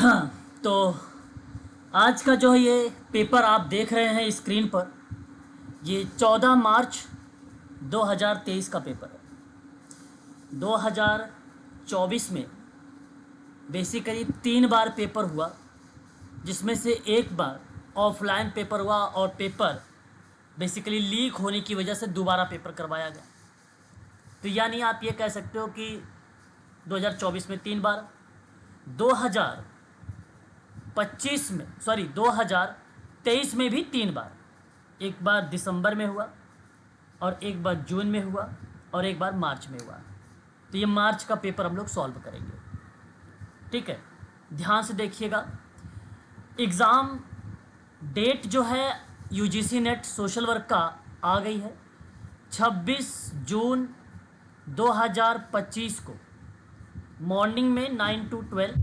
तो आज का जो ये पेपर आप देख रहे हैं स्क्रीन पर, ये 14 मार्च 2023 का पेपर है। 2024 में बेसिकली 3 बार पेपर हुआ, जिसमें से एक बार ऑफलाइन पेपर हुआ और पेपर बेसिकली लीक होने की वजह से दोबारा पेपर करवाया गया। तो यानी आप ये कह सकते हो कि 2024 में 3 बार, 2023 में भी 3 बार। एक बार दिसंबर में हुआ और एक बार जून में हुआ और एक बार मार्च में हुआ। तो ये मार्च का पेपर हम लोग सॉल्व करेंगे, ठीक है। ध्यान से देखिएगा। एग्ज़ाम डेट जो है यूजीसी नेट सोशल वर्क का आ गई है 26 जून 2025 को मॉर्निंग में 9 to 12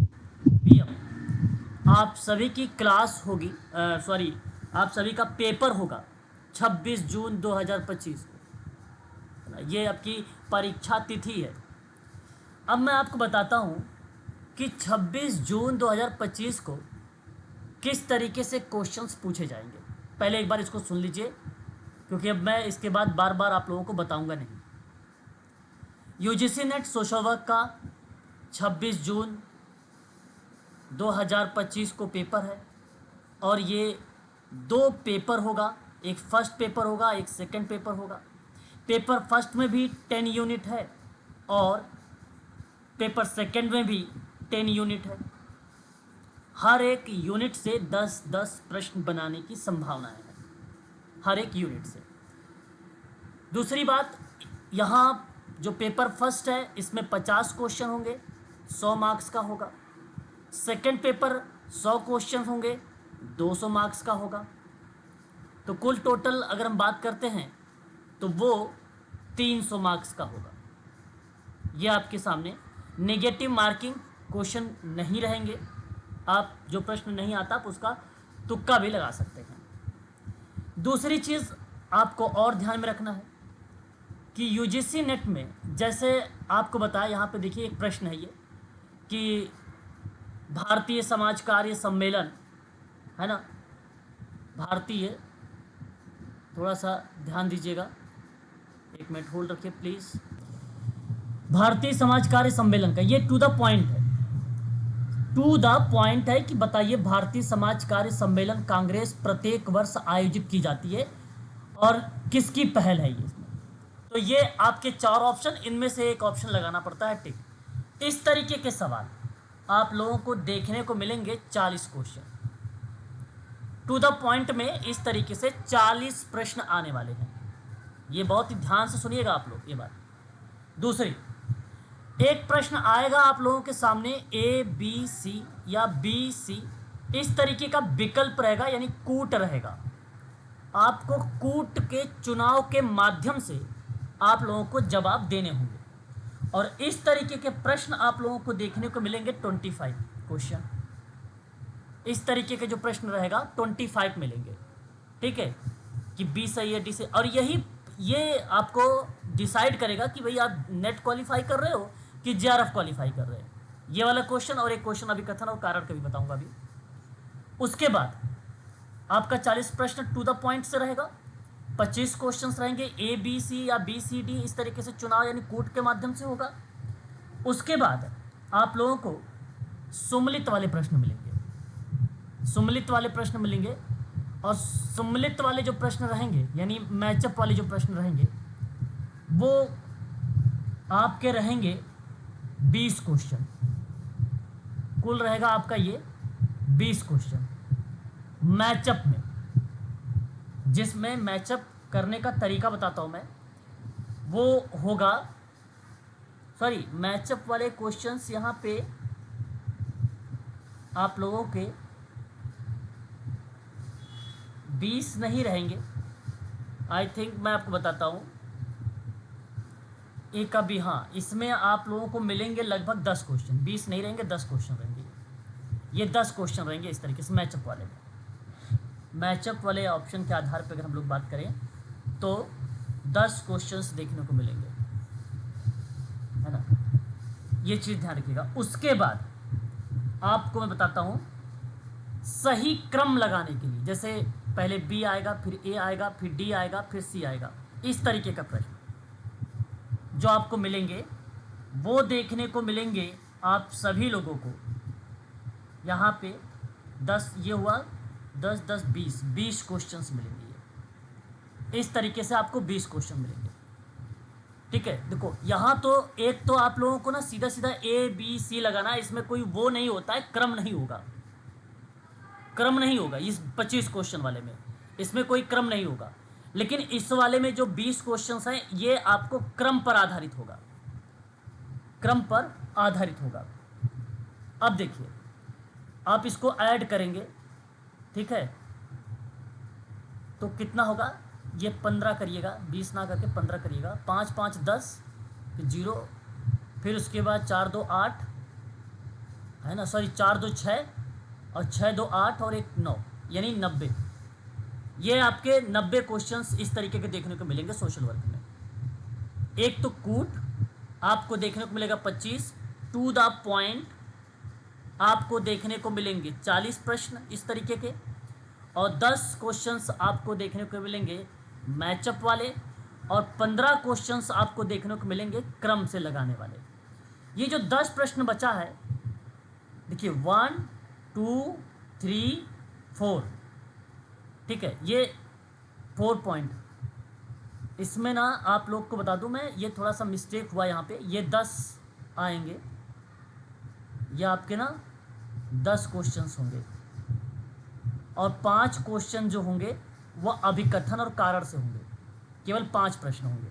PM आप सभी की क्लास होगी, आप सभी का पेपर होगा 26 जून 2025 को। ये आपकी परीक्षा तिथि है। अब मैं आपको बताता हूँ कि 26 जून 2025 को किस तरीके से क्वेश्चंस पूछे जाएंगे। पहले एक बार इसको सुन लीजिए, क्योंकि अब मैं इसके बाद बार बार आप लोगों को बताऊंगा नहीं। यूजीसी नेट सोशल वर्क का 26 जून 2025 को पेपर है और ये 2 पेपर होगा। एक फर्स्ट पेपर होगा, एक सेकंड पेपर होगा। पेपर फर्स्ट में भी 10 यूनिट है और पेपर सेकंड में भी 10 यूनिट है। हर एक यूनिट से 10-10 प्रश्न बनाने की संभावना है, हर एक यूनिट से। दूसरी बात, यहाँ जो पेपर फर्स्ट है इसमें 50 क्वेश्चन होंगे, 100 मार्क्स का होगा। सेकंड पेपर 100 क्वेश्चन होंगे, 200 मार्क्स का होगा। तो कुल टोटल अगर हम बात करते हैं तो वो 300 मार्क्स का होगा। ये आपके सामने नेगेटिव मार्किंग क्वेश्चन नहीं रहेंगे। आप जो प्रश्न नहीं आता आप उसका तुक्का भी लगा सकते हैं। दूसरी चीज़ आपको और ध्यान में रखना है कि यूजीसी नेट में, जैसे आपको बताया, यहाँ पे देखिए एक प्रश्न है ये कि भारतीय समाज कार्य सम्मेलन है ना, भारतीय, थोड़ा सा ध्यान दीजिएगा, 1 मिनट होल्ड रखिए प्लीज़। भारतीय समाज कार्य सम्मेलन का ये टू द पॉइंट है कि बताइए भारतीय समाज कार्य सम्मेलन कांग्रेस प्रत्येक वर्ष आयोजित की जाती है और किसकी पहल है ये। तो ये आपके 4 ऑप्शन, इनमें से एक ऑप्शन लगाना पड़ता है टिक। इस तरीके के सवाल आप लोगों को देखने को मिलेंगे। 40 क्वेश्चन टू द पॉइंट में इस तरीके से 40 प्रश्न आने वाले हैं। ये बहुत ही ध्यान से सुनिएगा आप लोग ये बात। दूसरी, एक प्रश्न आएगा आप लोगों के सामने ABC या BC, इस तरीके का विकल्प रहेगा, यानी कूट रहेगा। आपको कूट के चुनाव के माध्यम से आप लोगों को जवाब देने होंगे और इस तरीके के प्रश्न आप लोगों को देखने को मिलेंगे 25 क्वेश्चन। इस तरीके के जो प्रश्न रहेगा 25 मिलेंगे, ठीक है, कि B सही है, D से। और ये आपको डिसाइड करेगा कि भाई आप नेट क्वालिफाई कर रहे हो कि JRF क्वालिफाई कर रहे हैं। ये वाला क्वेश्चन और एक क्वेश्चन अभी कथन और कारण का भी बताऊंगा अभी। उसके बाद आपका 40 प्रश्न टू द पॉइंट से रहेगा, 25 क्वेश्चंस रहेंगे ABC या BCD, इस तरीके से चुनाव यानी कूट के माध्यम से होगा। उसके बाद आप लोगों को सुमलित वाले प्रश्न मिलेंगे और सुमलित वाले जो प्रश्न रहेंगे यानी मैचअप वाले जो प्रश्न रहेंगे वो आपके रहेंगे 20 क्वेश्चन। कुल रहेगा आपका ये 20 क्वेश्चन मैचअप में, जिसमें मैचअप करने का तरीका बताता हूं मैं। वो होगा, मैचअप वाले क्वेश्चंस यहाँ पे आप लोगों के 20 नहीं रहेंगे। आई थिंक मैं आपको बताता हूँ एक अभी, हाँ, इसमें आप लोगों को मिलेंगे लगभग 10 क्वेश्चन। 20 नहीं रहेंगे, 10 क्वेश्चन रहेंगे। ये 10 क्वेश्चन रहेंगे इस तरीके से मैचअप वाले में। मैचअप वाले ऑप्शन के आधार पर अगर हम लोग बात करें तो 10 क्वेश्चंस देखने को मिलेंगे, है ना। ये चीज़ ध्यान रखिएगा। उसके बाद आपको मैं बताता हूँ सही क्रम लगाने के लिए, जैसे पहले बी आएगा, फिर ए आएगा, फिर डी आएगा, फिर सी आएगा, इस तरीके का प्रश्न जो आपको मिलेंगे वो देखने को मिलेंगे आप सभी लोगों को। यहाँ पे 10 ये हुआ, 10 10 20 क्वेश्चंस मिलेंगे। ये इस तरीके से आपको 20 क्वेश्चन मिलेंगे। ठीक है, देखो यहाँ तो एक तो आप लोगों को ना सीधा सीधा ए बी सी लगाना है, इसमें कोई वो नहीं होता है, क्रम नहीं होगा, क्रम नहीं होगा इस 25 क्वेश्चन वाले में, इसमें कोई क्रम नहीं होगा। लेकिन इस वाले में जो 20 क्वेश्चंस हैं ये आपको क्रम पर आधारित होगा, क्रम पर आधारित होगा। अब देखिए आप इसको ऐड करेंगे, ठीक है, तो कितना होगा, ये 15 करिएगा, 20 ना करके 15 करिएगा, 5 5 10, फिर 0, फिर उसके बाद 4 2 8 है ना, सॉरी 4 2 6 और 6 2 8 और 1 9, यानी 90। ये आपके 90 क्वेश्चंस इस तरीके के देखने को मिलेंगे सोशल वर्क में। एक तो कूट आपको देखने को मिलेगा 25, टू द पॉइंट आपको देखने को मिलेंगे 40 प्रश्न इस तरीके के, और 10 क्वेश्चंस आपको देखने को मिलेंगे मैचअप वाले, और 15 क्वेश्चंस आपको देखने को मिलेंगे क्रम से लगाने वाले। ये जो 10 प्रश्न बचा है, देखिए 1 2 3 4, ठीक है, ये 4 पॉइंट। इसमें ना आप लोग को बता दूं मैं, ये थोड़ा सा मिस्टेक हुआ यहाँ पे, ये 10 आएंगे, ये आपके ना 10 क्वेश्चंस होंगे, और 5 क्वेश्चन जो होंगे वो अभिकथन और कारण से होंगे। केवल 5 प्रश्न होंगे,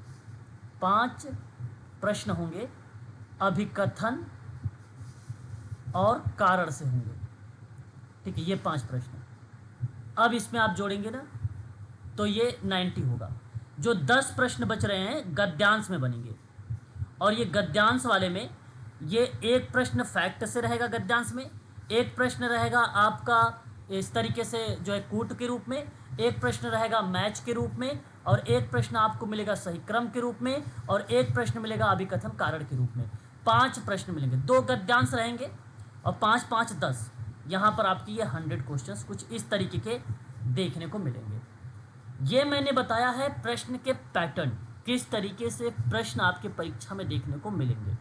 5 प्रश्न होंगे अभिकथन और कारण से होंगे। ठीक है, ये 5 प्रश्न। अब इसमें आप जोड़ेंगे ना तो ये 90 होगा। जो 10 प्रश्न बच रहे हैं गद्यांश में बनेंगे, और ये गद्यांश वाले में ये एक प्रश्न फैक्ट से रहेगा गद्यांश में, एक प्रश्न रहेगा आपका इस तरीके से जो है कूट के रूप में, एक प्रश्न रहेगा मैच के रूप में, और एक प्रश्न आपको मिलेगा सही क्रम के रूप में, और एक प्रश्न मिलेगा अभिकथन कारण के रूप में। 5 प्रश्न मिलेंगे, 2 गद्यांश रहेंगे, और 5 5 10, यहाँ पर आपकी ये 100 क्वेश्चंस कुछ इस तरीके के देखने को मिलेंगे। ये मैंने बताया है प्रश्न के पैटर्न, किस तरीके से प्रश्न आपके परीक्षा में देखने को मिलेंगे।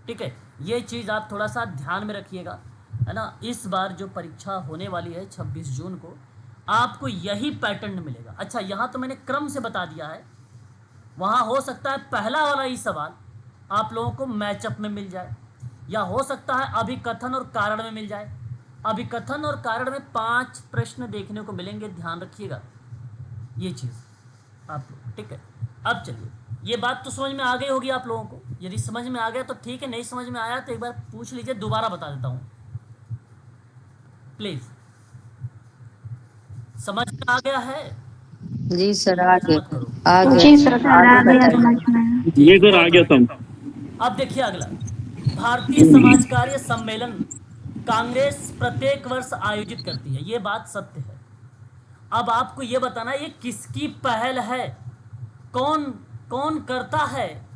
ठीक है, ये चीज़ आप थोड़ा सा ध्यान में रखिएगा, है ना। इस बार जो परीक्षा होने वाली है 26 जून को, आपको यही पैटर्न मिलेगा। अच्छा, यहाँ तो मैंने क्रम से बता दिया है, वहाँ हो सकता है पहला वाला ही सवाल आप लोगों को मैचअप में मिल जाए, या हो सकता है अभिकथन और कारण में मिल जाए। अभिकथन और कारण में 5 प्रश्न देखने को मिलेंगे, ध्यान रखिएगा ये चीज़ आप लोग। ठीक है, अब चलिए, ये बात तो समझ में आ गई होगी आप लोगों को। यदि समझ में आ गया तो ठीक है, नहीं समझ में आया तो एक बार पूछ लीजिए, दोबारा बता देता हूँ प्लीज। समझ में आ गया है? जी सर, आ गया, आ जी गया सर, आ गया समझ में। ये सर आ गया समझ। अब देखिए अगला, भारतीय समाज कार्य सम्मेलन कांग्रेस प्रत्येक वर्ष आयोजित करती है, ये बात सत्य है। अब आपको ये बताना है ये किसकी पहल है, कौन कौन करता है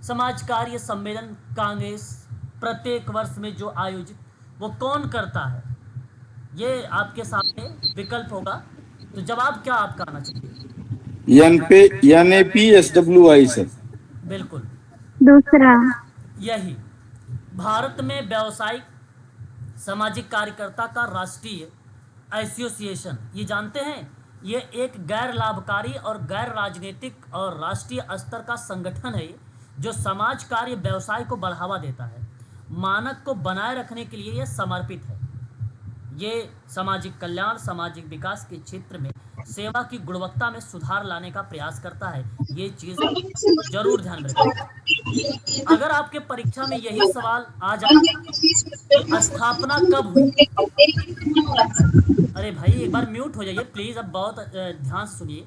समाज कार्य सम्मेलन कांग्रेस प्रत्येक वर्ष में जो आयोजित, वो कौन करता है। ये आपके सामने विकल्प होगा, तो जवाब क्या आपका आना चाहिए? NAPSWI sir. बिल्कुल दूसरा। यही भारत में व्यावसायिक सामाजिक कार्यकर्ता का राष्ट्रीय एसोसिएशन, ये जानते हैं, ये एक गैर लाभकारी और गैर राजनीतिक और राष्ट्रीय स्तर का संगठन है जो समाज कार्य व्यवसाय को बढ़ावा देता है। मानक को बनाए रखने के लिए ये समर्पित है। ये सामाजिक कल्याण, सामाजिक विकास के क्षेत्र में सेवा की गुणवत्ता में सुधार लाने का प्रयास करता है। ये चीज़ जरूर ध्यान में रखें। अगर आपके परीक्षा में यही सवाल आ जाए, स्थापना कब हुई? अरे भाई एक बार म्यूट हो जाइए प्लीज, अब बहुत ध्यान से सुनिए।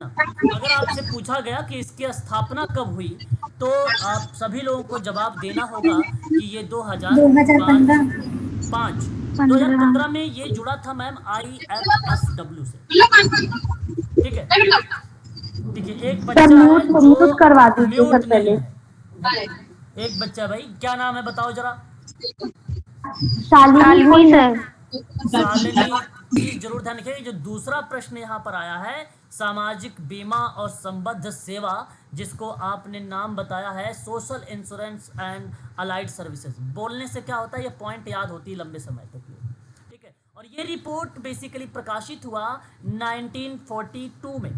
अगर आपसे पूछा गया कि इसकी स्थापना कब हुई, तो आप सभी लोगों को जवाब देना होगा कि ये 2015 में ये जुड़ा था मैम IFSW से। ठीक है, देखिए एक बच्चा है जो म्यूट करवा दीजिए सर नहीं पहले। है। एक बच्चा, भाई क्या नाम है बताओ जरा। शालिनी सर। शालिनी प्लीज जरूर ध्यान रखिए। जो दूसरा प्रश्न यहाँ पर आया है सामाजिक बीमा और संबद्ध सेवा, जिसको आपने नाम बताया है social insurance and allied services. बोलने से क्या होता है, ये पॉइंट याद होती है लंबे समय तक ये, ठीक है। और ये रिपोर्ट बेसिकली प्रकाशित हुआ 1942 में।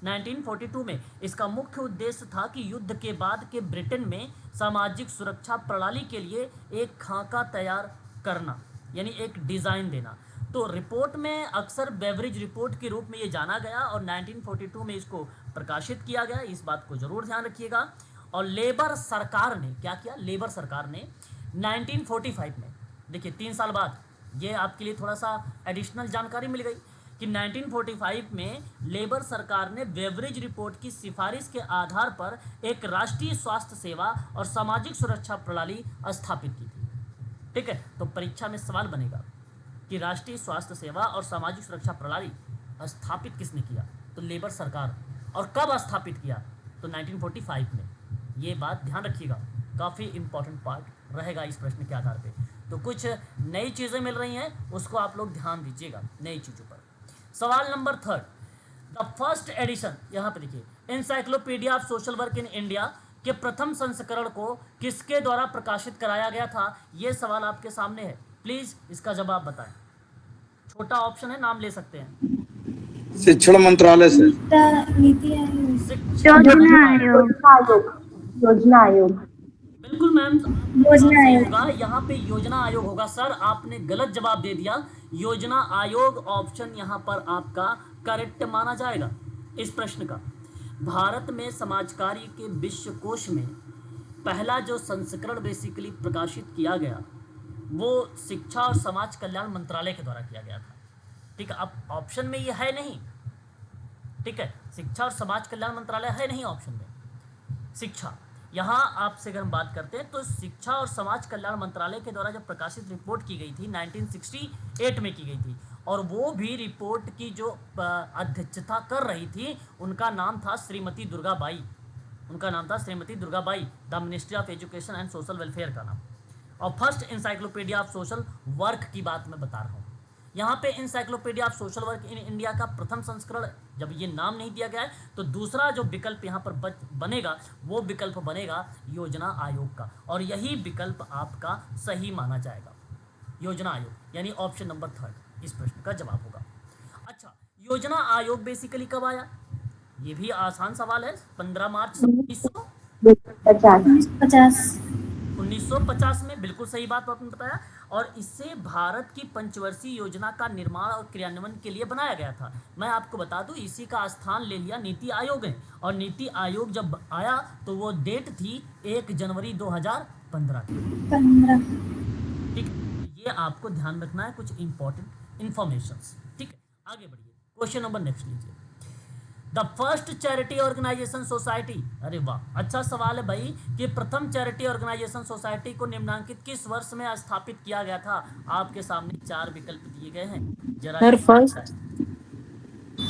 1942 में इसका मुख्य उद्देश्य था कि युद्ध के बाद के ब्रिटेन में सामाजिक सुरक्षा प्रणाली के लिए एक खाका तैयार करना, यानी एक डिज़ाइन देना। तो रिपोर्ट में अक्सर बेवरेज रिपोर्ट के रूप में ये जाना गया और 1942 में इसको प्रकाशित किया गया, इस बात को जरूर ध्यान रखिएगा। और लेबर सरकार ने क्या किया, लेबर सरकार ने 1945 में, देखिए 3 साल बाद, ये आपके लिए थोड़ा सा एडिशनल जानकारी मिल गई कि 1945 में लेबर सरकार ने बेवरेज रिपोर्ट की सिफारिश के आधार पर एक राष्ट्रीय स्वास्थ्य सेवा और सामाजिक सुरक्षा प्रणाली स्थापित की थी, ठीक है। तो परीक्षा में सवाल बनेगा कि राष्ट्रीय स्वास्थ्य सेवा और सामाजिक सुरक्षा प्रणाली स्थापित किसने किया, तो लेबर सरकार। और कब स्थापित किया, तो 1945 में। ये बात ध्यान रखिएगा, काफ़ी इंपॉर्टेंट पार्ट रहेगा इस प्रश्न के आधार पे। तो कुछ नई चीज़ें मिल रही हैं, उसको आप लोग ध्यान दीजिएगा नई चीज़ों पर। सवाल नंबर 3, द फर्स्ट एडिशन, यहाँ पे देखिए, encyclopedia of social work in India के प्रथम संस्करण को किसके द्वारा प्रकाशित कराया गया था, ये सवाल आपके सामने है। प्लीज इसका जवाब बताएं। छोटा ऑप्शन है, नाम ले सकते हैं। शिक्षण मंत्रालय से। योजना आयोग। योजना आयोग। बिल्कुल मैम, योजना आयोग होगा यहाँ पे, योजना आयोग होगा। सर आपने गलत जवाब दे दिया, योजना आयोग ऑप्शन यहाँ पर आपका करेक्ट माना जाएगा इस प्रश्न का। भारत में समाजकार्य के विश्वकोश में पहला जो संस्करण बेसिकली प्रकाशित किया गया वो शिक्षा और समाज कल्याण मंत्रालय के द्वारा किया गया था, ठीक है। अब ऑप्शन में ये है नहीं, ठीक है, शिक्षा और समाज कल्याण मंत्रालय है नहीं ऑप्शन में। शिक्षा, यहाँ आपसे अगर हम बात करते हैं तो शिक्षा और समाज कल्याण मंत्रालय के द्वारा जब प्रकाशित रिपोर्ट की गई थी 1968 में की गई थी, और वो भी रिपोर्ट की जो अध्यक्षता कर रही थी उनका नाम था श्रीमती दुर्गाबाई। उनका नाम था Shrimati Durgabai, the ministry of education and social welfare का नाम। और first encyclopedia of social work की बात मैं बता रहा हूँ। यहाँ पे encyclopedia of social work in India का प्रथम संस्करण, जब ये नाम नहीं दिया गया है तो दूसरा जो विकल्प यहाँ पर बनेगा वो विकल्प बनेगा योजना आयोग का, और यही विकल्प आपका सही माना जाएगा, योजना आयोग, यानी ऑप्शन नंबर 3 इस प्रश्न का जवाब होगा। अच्छा, योजना आयोग बेसिकली कब आया, ये भी आसान सवाल है। 15 मार्च 1950 में, बिल्कुल सही बात आपने बताया। और इससे भारत की पंचवर्षीय योजना का निर्माण और क्रियान्वयन के लिए बनाया गया था। मैं आपको बता दूं इसी का स्थान ले लिया नीति आयोग ने, और नीति आयोग जब आया तो वो डेट थी 1 जनवरी 2015 ठीक, ये आपको ध्यान रखना है, कुछ इंपॉर्टेंट इंफॉर्मेशंस, ठीक है। आगे बढ़िए, क्वेश्चन नंबर नेक्स्ट लीजिए। The first charity organisation society, अरे वाह, अच्छा सवाल है भाई, कि प्रथम चैरिटी ऑर्गेनाइजेशन सोसाइटी को निम्नांकित किस वर्ष में स्थापित किया गया था। आपके सामने 4 विकल्प दिए गए हैं, जरा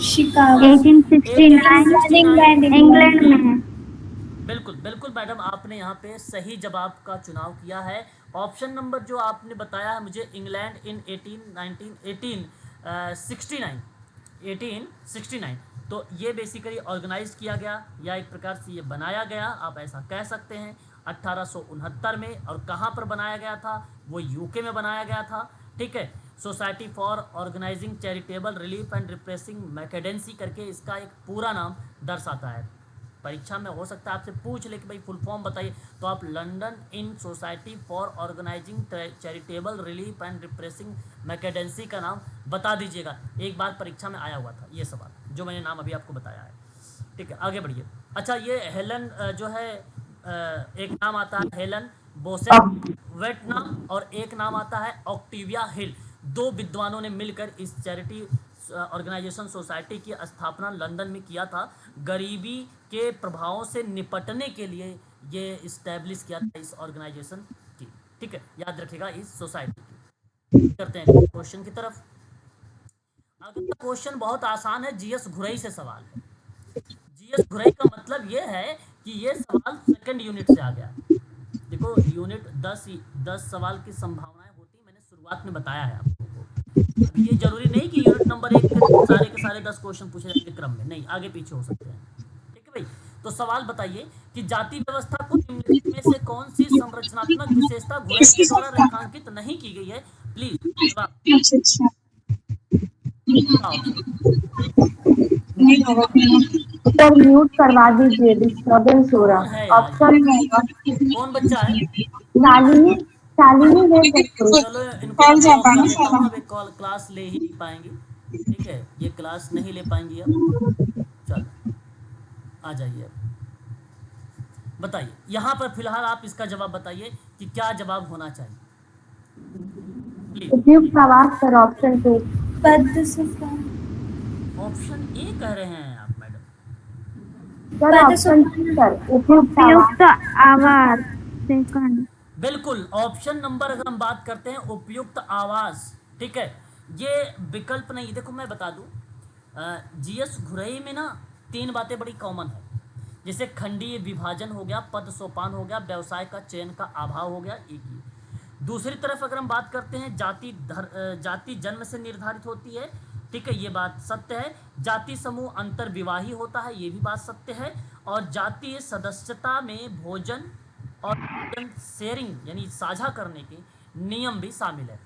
शिकागो 1869 इंग्लैंड में है। बिल्कुल बिल्कुल मैडम, आपने यहाँ पे सही जवाब का चुनाव किया है। ऑप्शन नंबर जो आपने बताया है मुझे, इंग्लैंड इन 1869, तो ये बेसिकली ऑर्गेनाइज किया गया या एक प्रकार से ये बनाया गया, आप ऐसा कह सकते हैं, 1869 में। और कहाँ पर बनाया गया था, वो यूके में बनाया गया था, ठीक है। Society for organising charitable relief and repressing mendicancy करके इसका एक पूरा नाम दर्शाता है। परीक्षा में हो सकता है आपसे पूछ ले कि भाई फुल फॉर्म बताइए, तो आप London in society for organising charitable relief and repressing mendicancy का नाम बता दीजिएगा। एक बार परीक्षा में आया हुआ था ये सवाल, जो मैंने नाम अभी आपको बताया है, ठीक है। आगे बढ़िए। अच्छा, ये हेलन जो है, एक नाम आता है हेलन बोसेट वेटनाम, और एक नाम आता है ऑक्टिविया हिल। 2 विद्वानों ने मिलकर इस चैरिटी ऑर्गेनाइजेशन सोसाइटी की स्थापना लंदन में किया था। गरीबी के प्रभावों से निपटने के लिए ये इस्टेब्लिश किया था इस ऑर्गेनाइजेशन की, ठीक है, याद रखिएगा इस सोसाइटी की। करते हैं क्वेश्चन की तरफ। अगला क्वेश्चन बहुत आसान है, जीएस घुरई से सवाल है। जीएस घुरई का मतलब ये है कि ये सवाल सेकंड यूनिट से आ गया। देखो यूनिट 10 सवाल की संभावनाएं होती शुरुआत में बताया है आपको को। अब ये जरूरी नहीं कि यूनिट नंबर 1 के सारे के सारे 10 क्वेश्चन पूछे जाएंगे क्रम में, नहीं, आगे पीछे हो सकते हैं। ठीक है भाई। तो सवाल बताइए कि जाति व्यवस्था को निम्नलिखित में से कौन सी संरचनात्मक विशेषता घुरई के द्वारा रेखांकित नहीं की गई है? प्लीज जवाब। सर म्यूट करवा दीजिए, डिस्टर्बेंस हो कौन रहा है है। यार? ऑप्शन है कौन बच्चा है? शालिनी, शालिनी दे सकते हो। चलो इनको मैं ब्लॉक कर देता हूँ, अब एक कॉल क्लास ले ही नहीं पाएंगी। ठीक है, ये क्लास नहीं ले पाएंगी अब। चलो आ जाइए, अब बताइए यहाँ पर फिलहाल आप इसका जवाब बताइए कि क्या जवाब होना चाहिए। प्लीज। उपयुक्त आवास सर, ऑप्शन 2। पद सुखा। ऑप्शन ए कह रहे हैं आप मैडम? सर ऑप्शन 2 सर, उपयुक्त आवास सेकंड। बिल्कुल, ऑप्शन नंबर अगर हम बात करते हैं उपयुक्त आवास, ठीक है, ये विकल्प नहीं। देखो मैं बता दूं, जीएस घुरई में ना 3 बातें बड़ी कॉमन है, जैसे खंडीय विभाजन हो गया, पद सोपान हो गया, व्यवसाय का चयन का अभाव हो गया, एक ही। दूसरी तरफ अगर हम बात करते हैं जाति जन्म से निर्धारित होती है, ठीक है, ये बात सत्य है। जाति समूह अंतर विवाही होता है, ये भी बात सत्य है। और जातीय सदस्यता में भोजन और शेयरिंग यानी साझा करने के नियम भी शामिल है,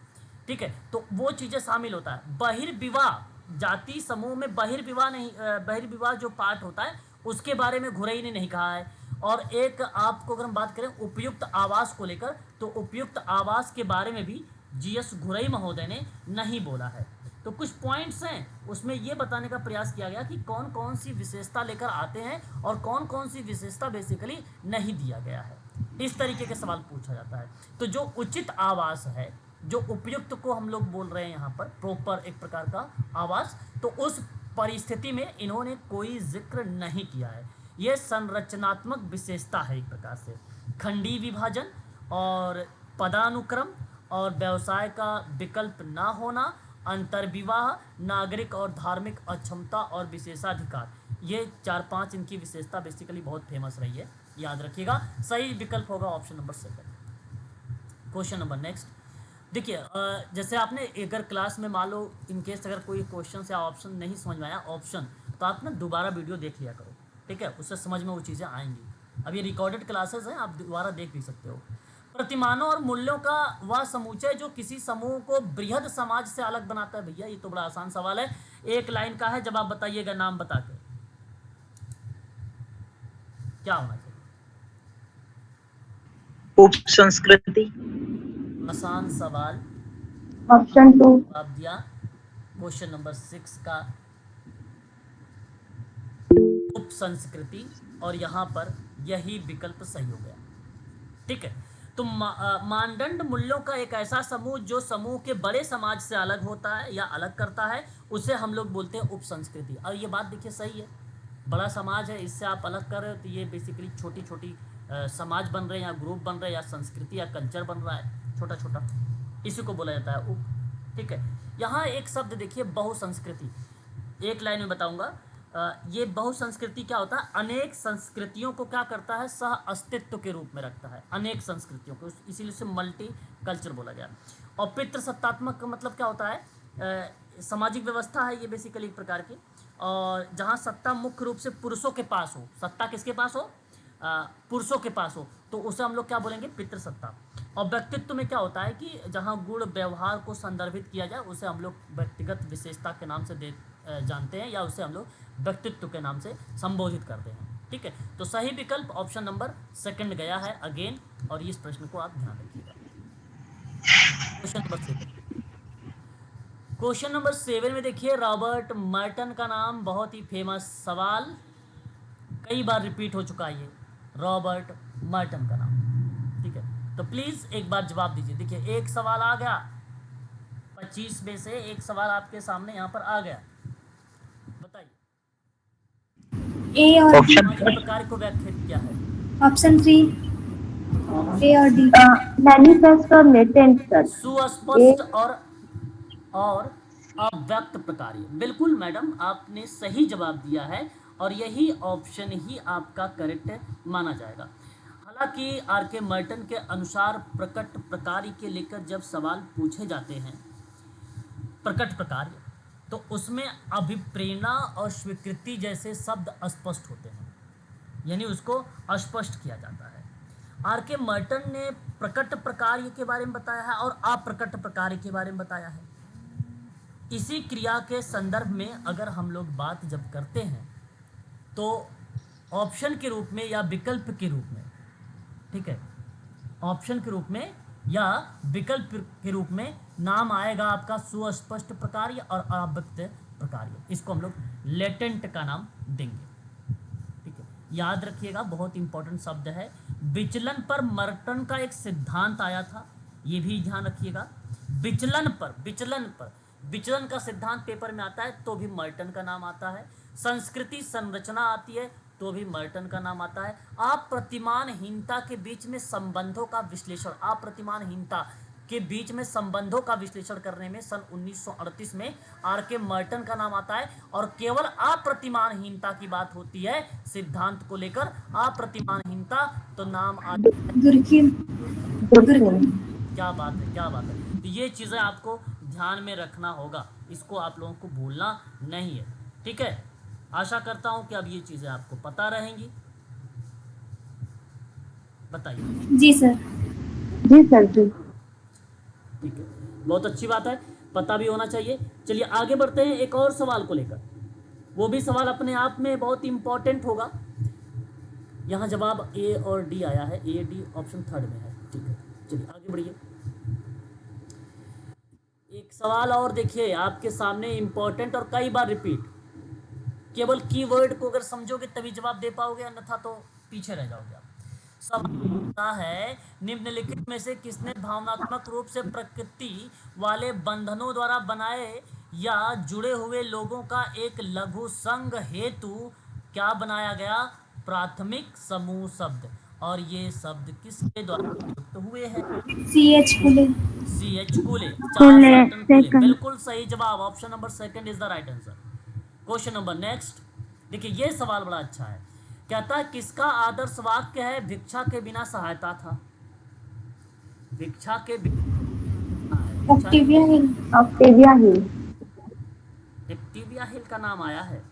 ठीक है, तो वो चीज़ें शामिल होता है। बहिर्विवाह, जाति समूह में बहिर्विवाह नहीं, बहिर्विवाह जो पार्ट होता है उसके बारे में घुरई ने नहीं कहा है। और एक आपको अगर हम बात करें उपयुक्त आवास को लेकर, तो उपयुक्त आवास के बारे में भी जीएस घुरई महोदय ने नहीं बोला है। तो कुछ पॉइंट्स हैं उसमें ये बताने का प्रयास किया गया कि कौन कौन सी विशेषता लेकर आते हैं और कौन कौन सी विशेषता बेसिकली नहीं दिया गया है। इस तरीके के सवाल पूछा जाता है। तो जो उचित आवास है, जो उपयुक्त को हम लोग बोल रहे हैं यहाँ पर प्रॉपर एक प्रकार का आवास, तो उस परिस्थिति में इन्होंने कोई जिक्र नहीं किया है। यह संरचनात्मक विशेषता है एक प्रकार से। खंडीय विभाजन और पदानुक्रम और व्यवसाय का विकल्प ना होना, अंतर्विवाह, नागरिक और धार्मिक अक्षमता और विशेषाधिकार, ये 4-5 इनकी विशेषता बेसिकली बहुत फेमस रही है, याद रखिएगा। सही विकल्प होगा option number 7। Question number next देखिए, जैसे आपने अगर क्लास में मान लो इनकेस अगर कोई क्वेश्चन या ऑप्शन नहीं समझ में आया ऑप्शन, तो आप ना दोबारा वीडियो देख लिया करो, ठीक है, उससे समझ में वो चीज़ें आएंगी। अब ये रिकॉर्डेड क्लासेस हैं, आप दोबारा देख भी सकते हो। प्रतिमानों और मूल्यों का वह समुच्चय जो किसी समूह को बृहद समाज से अलग बनाता है। भैया ये तो बड़ा आसान सवाल है, एक लाइन का है, जब आप बताइएगा नाम बता के क्या होना चाहिए। उप संस्कृति। आसान सवाल, ऑप्शन 2 जवाब दिया। क्वेश्चन नंबर 6 का उप संस्कृति, और यहाँ पर यही विकल्प सही हो गया, ठीक है। तो मानदंड मूल्यों का एक ऐसा समूह जो समूह के बड़े समाज से अलग होता है या अलग करता है, उसे हम लोग बोलते हैं उप संस्कृति। और ये बात देखिए सही है, बड़ा समाज है, इससे आप अलग कर रहे हो, तो ये बेसिकली छोटी छोटी समाज बन रहे हैं या ग्रुप बन रहे हैं या संस्कृति या कल्चर बन रहा है छोटा छोटा, इसी को बोला जाता है उप, ठीक है। यहाँ एक शब्द देखिए बहुसंस्कृति, एक लाइन में बताऊंगा। ये बहुसंस्कृति क्या होता है, अनेक संस्कृतियों को क्या करता है, सह अस्तित्व के रूप में रखता है, अनेक संस्कृतियों को, इसीलिए उसे मल्टी कल्चर बोला गया। और पितृसत्तात्मक का मतलब क्या होता है, सामाजिक व्यवस्था है ये बेसिकली एक प्रकार की, और जहाँ सत्ता मुख्य रूप से पुरुषों के पास हो, सत्ता किसके पास हो, पुरुषों के पास हो, तो उसे हम लोग क्या बोलेंगे, पितृसत्ता। और व्यक्तित्व में क्या होता है कि जहाँ गुण व्यवहार को संदर्भित किया जाए उसे हम लोग व्यक्तिगत विशेषता के नाम से जानते हैं, या उसे हम लोग व्यक्तित्व के नाम से संबोधित करते हैं, ठीक है। तो सही विकल्प ऑप्शन नंबर 2 गया है अगेन, और इस प्रश्न को आप ध्यान रखिएगा। क्वेश्चन नंबर 7, क्वेश्चन नंबर 7 में देखिए रॉबर्ट मर्टन का नाम, बहुत ही फेमस सवाल, कई बार रिपीट हो चुका है ये रॉबर्ट मर्टन का नाम, ठीक है। तो प्लीज एक बार जवाब दीजिए। देखिए एक सवाल आ गया, 25 में से एक सवाल आपके सामने यहाँ पर आ गया, बताइए। ए और सामाजिक प्रकार को व्याख्यात किया है। ऑप्शन 3 ए और डी। मैनिफेस्ट और लेटेंट सर, सुस्पष्ट और अव्यक्त प्रकार। बिल्कुल मैडम, आपने सही जवाब दिया है और यही ऑप्शन ही आपका करेक्ट माना जाएगा। हालांकि आर के मर्टन के अनुसार प्रकट प्रकार के लेकर जब सवाल पूछे जाते हैं, प्रकट प्रकार, तो उसमें अभिप्रेरणा और स्वीकृति जैसे शब्द अस्पष्ट होते हैं, यानी उसको अस्पष्ट किया जाता है। आर के मर्टन ने प्रकट प्रकार के बारे में बताया है और अप्रकट प्रकार के बारे में बताया है। इसी क्रिया के संदर्भ में अगर हम लोग बात जब करते हैं तो ऑप्शन के रूप में या विकल्प के रूप में, ठीक है, ऑप्शन के रूप में या विकल्प के रूप में नाम आएगा आपका सुस्पष्ट प्रकार और अव्यक्त प्रकार। इसको हम लोग लेटेंट का नाम देंगे, ठीक है। याद रखिएगा, बहुत इंपॉर्टेंट शब्द है। विचलन पर मर्टन का एक सिद्धांत आया था, ये भी ध्यान रखिएगा। विचलन का सिद्धांत पेपर में आता है तो भी मर्टन का नाम आता है। संस्कृति संरचना आती है तो भी मर्टन का नाम आता है। अप्रतिमानहीनता के बीच में संबंधों का विश्लेषण, अप्रतिमानहीनता के बीच में संबंधों का विश्लेषण करने में सन 1938 में आर के मर्टन का नाम आता है। और केवल अप्रतिमानहीनता की बात होती है सिद्धांत को लेकर, अप्रतिमानहीनता तो नाम क्या बात है, क्या बात है। तो ये चीज़ें आपको ध्यान में रखना होगा, इसको आप लोगों को भूलना नहीं है, ठीक है। आशा करता हूं कि अब ये चीज़ें आपको पता रहेंगी। बताइए। जी सर। जी सर जी। ठीक है, बहुत अच्छी बात है, पता भी होना चाहिए। चलिए आगे बढ़ते हैं एक और सवाल को लेकर। वो भी सवाल अपने आप में बहुत इंपॉर्टेंट होगा। यहाँ जवाब ए और डी आया है, ए डी ऑप्शन थर्ड में है, ठीक है। चलिए आगे बढ़िए। एक सवाल और देखिए आपके सामने, इंपॉर्टेंट और कई बार रिपीट। केवल कीवर्ड को अगर समझोगे तभी जवाब दे पाओगे, अन्यथा तो पीछे रह जाओगे आप। सवाल होता है, निम्नलिखित में से किसने भावनात्मक रूप से प्रकृति वाले बंधनों द्वारा बनाए या जुड़े हुए लोगों का एक लघु संघ हेतु क्या बनाया गया प्राथमिक समूह शब्द, और ये शब्द किसके द्वारा प्रयुक्त हुए हैं? C.H. कुले। C.H. कुले, चार्ल्स हटन कुले, बिल्कुल सही जवाब, option number second is the right answer. Question number next, देखिए ये सवाल बड़ा अच्छा है। कहता है किसका आदर्श वाक्य है भिक्षा के बिना सहायता था? भिक्षा के ऑक्टेविया हिल। ऑक्टेविया हिल। एक्टिविया हिल का नाम आया है,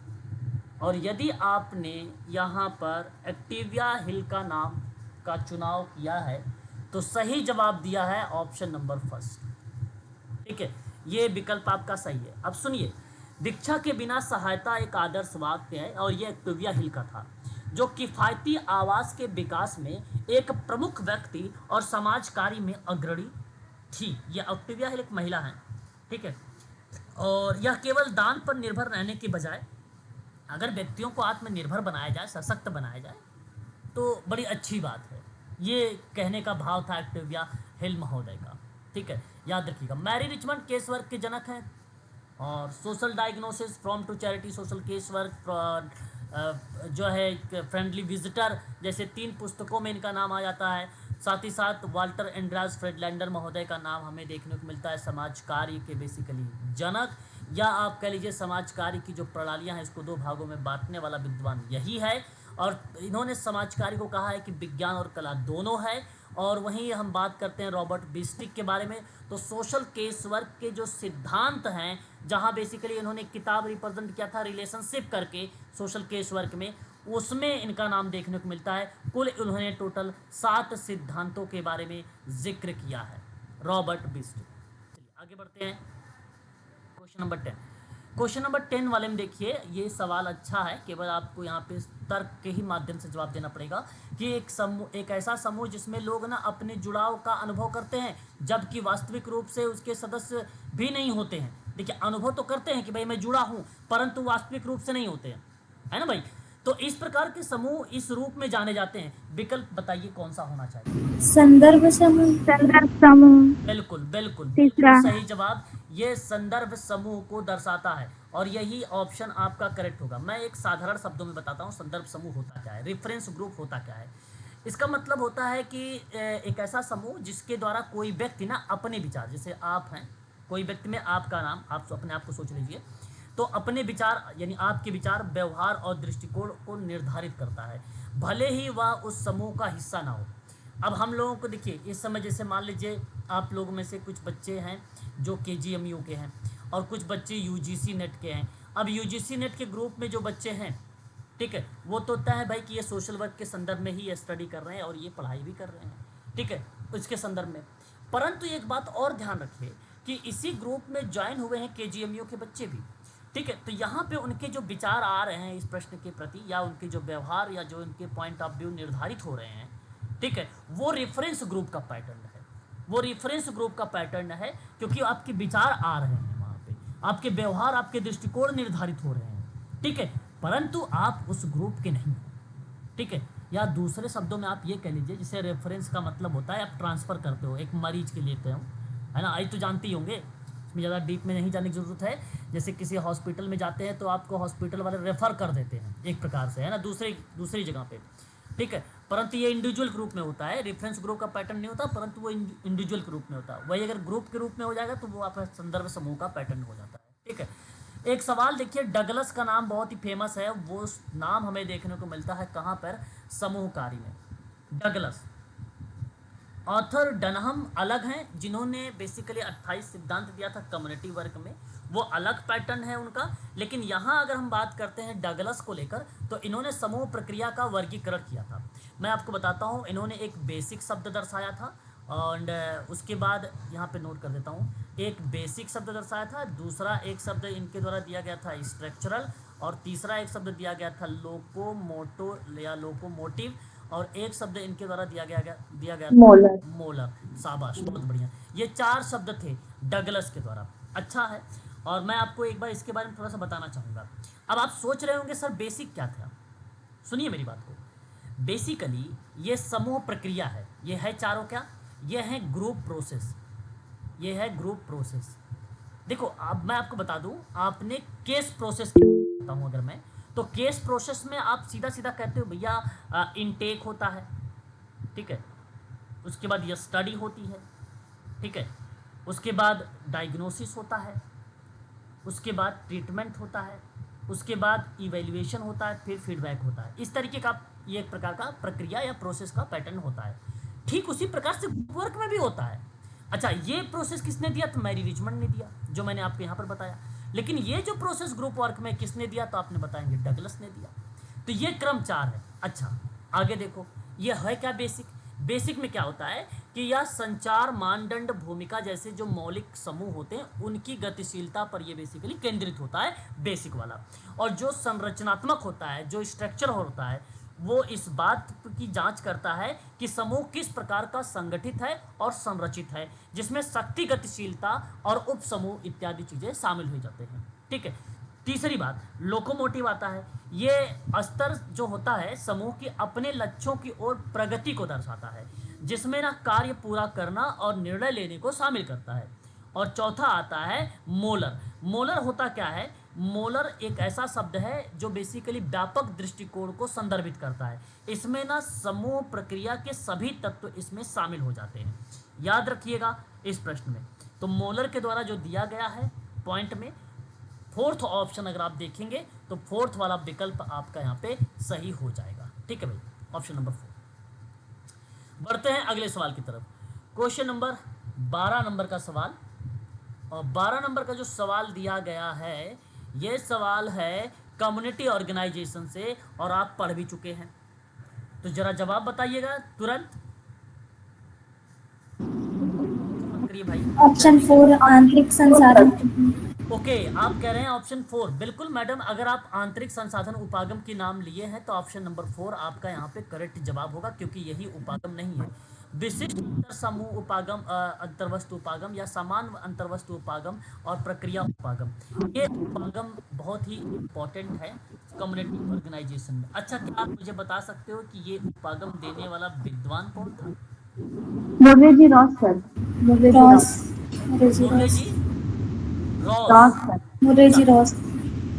और यदि आपने यहाँ पर एक्टिविया हिल का नाम का चुनाव किया है तो सही जवाब दिया है ऑप्शन नंबर फर्स्ट, ठीक है। ये विकल्प आपका सही है। अब सुनिए, भिक्षा के बिना सहायता एक आदर्श वाक्य है और ये एक्टिविया हिल का था, जो किफ़ायती आवास के विकास में एक प्रमुख व्यक्ति और समाज कार्य में अग्रणी थी। यह एक्टिविया हिल एक महिला है, ठीक है। और यह केवल दान पर निर्भर रहने के बजाय अगर व्यक्तियों को आत्मनिर्भर बनाया जाए, सशक्त बनाया जाए, तो बड़ी अच्छी बात है। ये कहने का भाव था एक्टिविया हिल महोदय का, ठीक है। याद रखिएगा। मैरी रिचमंड केस वर्क के जनक हैं, और social diagnosis, from to charity, social case work, जो है फ्रेंडली विजिटर, जैसे 3 पुस्तकों में इनका नाम आ जाता है। साथ ही साथ वाल्टर एंड्रास फ्रेडलैंडर महोदय का नाम हमें देखने को मिलता है समाज कार्य के बेसिकली जनक, या आप कह लीजिए समाज कार्य की जो प्रणालियाँ हैं इसको 2 भागों में बांटने वाला विद्वान यही है। और इन्होंने समाज कार्य को कहा है कि विज्ञान और कला दोनों है। और वहीं हम बात करते हैं रॉबर्ट बिस्टिक के बारे में, तो सोशल केस वर्क के जो सिद्धांत हैं, जहां बेसिकली इन्होंने किताब रिप्रेजेंट किया था रिलेशनशिप करके सोशल केस वर्क में, उसमें इनका नाम देखने को मिलता है। कुल उन्होंने टोटल 7 सिद्धांतों के बारे में जिक्र किया है, रॉबर्ट बिस्टिक। चलिए आगे बढ़ते हैं। क्वेश्चन नंबर 10, क्वेश्चन नंबर 10 वाले में देखिए, ये सवाल अच्छा है, केवल आपको यहाँ पे तर्क के ही माध्यम से जवाब देना पड़ेगा कि एक ऐसा समूह जिसमें लोग ना अपने जुड़ाव का अनुभव करते हैं जबकि वास्तविक रूप से उसके सदस्य भी नहीं होते हैं। देखिए, अनुभव तो करते हैं कि भाई मैं जुड़ा हूँ, परंतु वास्तविक रूप से नहीं होते हैं, है ना भाई। तो इस प्रकार के समूह इस रूप में जाने जाते हैं। विकल्प बताइए कौन सा होना चाहिए? संदर्भ समूह। संदर्भ समूह। बिल्कुल बिल्कुल तीसरा सही जवाब, ये संदर्भ समूह को दर्शाता है और यही ऑप्शन आपका करेक्ट होगा। मैं एक साधारण शब्दों में बताता हूँ संदर्भ समूह होता क्या है, रेफरेंस ग्रुप होता क्या है। इसका मतलब होता है कि एक ऐसा समूह जिसके द्वारा कोई व्यक्ति ना अपने विचार, जैसे आप हैं, कोई व्यक्ति में आपका नाम, आप अपने आप को सोच लीजिए, तो अपने विचार यानी आपके विचार, व्यवहार और दृष्टिकोण को निर्धारित करता है, भले ही वह उस समूह का हिस्सा ना हो। अब हम लोगों को देखिए इस समय जैसे मान लीजिए आप लोगों में से कुछ बच्चे हैं जो KGMU के हैं और कुछ बच्चे UGC नेट के हैं। अब UGC नेट के ग्रुप में जो बच्चे हैं, ठीक है, वो तो होता है भाई कि ये सोशल वर्क के संदर्भ में ही स्टडी कर रहे हैं और ये पढ़ाई भी कर रहे हैं, ठीक है, उसके संदर्भ में। परंतु एक बात और ध्यान रखिए कि इसी ग्रुप में ज्वाइन हुए हैं KGMU के बच्चे भी, ठीक है। तो यहाँ पे उनके जो विचार आ रहे हैं इस प्रश्न के प्रति, या उनके जो व्यवहार या जो उनके पॉइंट ऑफ व्यू निर्धारित हो रहे हैं, ठीक है, वो रेफरेंस ग्रुप का पैटर्न है, वो रेफरेंस ग्रुप का पैटर्न है, क्योंकि आपके विचार आ रहे हैं वहाँ पे, आपके व्यवहार, आपके दृष्टिकोण निर्धारित हो रहे हैं, ठीक है, परंतु आप उस ग्रुप के नहीं हो, ठीक है। या दूसरे शब्दों में आप ये कह लीजिए, जिसे रेफरेंस का मतलब होता है आप ट्रांसफ़र करते हो, एक मरीज के लिए कहूँ, है ना, आई तो जानते ही होंगे, इसमें ज़्यादा डीप में नहीं जाने की ज़रूरत है। जैसे किसी हॉस्पिटल में जाते हैं तो आपको हॉस्पिटल वाले रेफ़र कर देते हैं एक प्रकार से, है ना, दूसरी जगह पे, ठीक है, परंतु ये इंडिविजुअल ग्रुप में होता है, रेफरेंस ग्रुप का पैटर्न नहीं होता, परंतु वो इंडिविजुअल ग्रुप में होता है। वही अगर ग्रुप के रूप में हो जाएगा तो वो आपका संदर्भ समूह का पैटर्न हो जाता है, ठीक है। एक सवाल देखिए, डगलस का नाम बहुत ही फेमस है, वो नाम हमें देखने को मिलता है कहाँ पर, समूह कार्य में। डगलस, ऑथर डनहम अलग हैं, जिन्होंने बेसिकली 28 सिद्धांत दिया था कम्युनिटी वर्क में, वो अलग पैटर्न है उनका। लेकिन यहाँ अगर हम बात करते हैं डगलस को लेकर, तो इन्होंने समूह प्रक्रिया का वर्गीकरण किया था। मैं आपको बताता हूँ, इन्होंने एक बेसिक शब्द दर्शाया था, और उसके बाद यहाँ पे नोट कर देता हूँ, एक बेसिक शब्द दर्शाया था, दूसरा एक शब्द इनके द्वारा दिया गया था स्ट्रक्चरल, और तीसरा एक शब्द दिया गया था लोकोमोटो या लोकोमोटिव, और एक शब्द इनके द्वारा दिया गया मोलर। मोलर। शाबाश, बहुत बढ़िया। ये 4 शब्द थे डगलस के द्वारा। अच्छा है, और मैं आपको एक बार इसके बारे में थोड़ा सा बताना चाहूँगा। अब आप सोच रहे होंगे सर बेसिक क्या था, सुनिए मेरी बात को। बेसिकली ये समूह प्रक्रिया है, ये है चारों क्या, ये है ग्रुप प्रोसेस, ये है ग्रुप प्रोसेस। देखो अब मैं आपको बता दूं, आपने केस प्रोसेस बताता हूं अगर मैं, तो केस प्रोसेस में आप सीधा सीधा कहते हो भैया इनटेक होता है, ठीक है, उसके बाद ये स्टडी होती है, ठीक है, उसके बाद डायग्नोसिस होता है, उसके बाद ट्रीटमेंट होता है, उसके बाद इवैल्यूएशन होता है, फिर फीडबैक होता है। इस तरीके का ये एक प्रकार का प्रक्रिया या प्रोसेस का पैटर्न होता है। ठीक उसी प्रकार से ग्रुप वर्क में भी होता है। अच्छा, ये प्रोसेस किसने दिया, तो मैरी रिचमंड ने दिया, जो मैंने आपको यहाँ पर बताया। लेकिन ये जो प्रोसेस ग्रुप वर्क में किसने दिया, तो आपने बताएंगे डगलस ने दिया। तो ये क्रम 4 है। अच्छा, आगे देखो, ये है क्या बेसिक। बेसिक में क्या होता है कि यह संचार मानदंड भूमिका जैसे जो मौलिक समूह होते हैं उनकी गतिशीलता पर ये बेसिकली केंद्रित होता है, बेसिक वाला। और जो संरचनात्मक होता है, जो स्ट्रक्चर होता है, वो इस बात की जांच करता है कि समूह किस प्रकार का संगठित है और संरचित है, जिसमें शक्ति, गतिशीलता और उप समूह इत्यादि चीज़ें शामिल हो जाते हैं, ठीक है। तीसरी बात, लोकोमोटिव आता है। ये स्तर जो होता है समूह की अपने लक्ष्यों की ओर प्रगति को दर्शाता है, जिसमें ना कार्य पूरा करना और निर्णय लेने को शामिल करता है। और चौथा आता है मोलर। मोलर होता क्या है, मोलर एक ऐसा शब्द है जो बेसिकली व्यापक दृष्टिकोण को संदर्भित करता है। इसमें ना समूह प्रक्रिया के सभी तत्व इसमें शामिल हो जाते हैं। याद रखिएगा इस प्रश्न में, तो मोलर के द्वारा जो दिया गया है पॉइंट में, 4th ऑप्शन अगर आप देखेंगे तो 4th वाला विकल्प आपका यहाँ पे सही हो जाएगा, ठीक है भाई, ऑप्शन नंबर 4। बढ़ते हैं अगले सवाल की तरफ। क्वेश्चन नंबर 12 नंबर का सवाल, और 12 नंबर का जो सवाल दिया गया है, ये सवाल है कम्युनिटी ऑर्गेनाइजेशन से, और आप पढ़ भी चुके हैं, तो जरा जवाब बताइएगा तुरंत। करिए भाई। ऑप्शन 4 आंतरिक संसाधन। ओके, आप कह रहे हैं ऑप्शन 4। बिल्कुल मैडम, अगर आप आंतरिक संसाधन उपागम की नाम लिए हैं तो ऑप्शन नंबर 4 आपका यहाँ पे करेक्ट जवाब होगा, क्योंकि यही उपागम नहीं है। विशिष्ट समूह उपागम, अंतर्वस्तु उपागम या समान अंतर्वस्तु उपागम और प्रक्रिया उपागम, ये उपागम बहुत ही इम्पोर्टेंट है कम्युनिटी ऑर्गेनाइजेशन में। अच्छा, क्या आप मुझे बता सकते हो कि ये उपागम देने वाला विद्वान कौन था? मुर्रेजी रॉस सर। मुर्रेजी रॉस।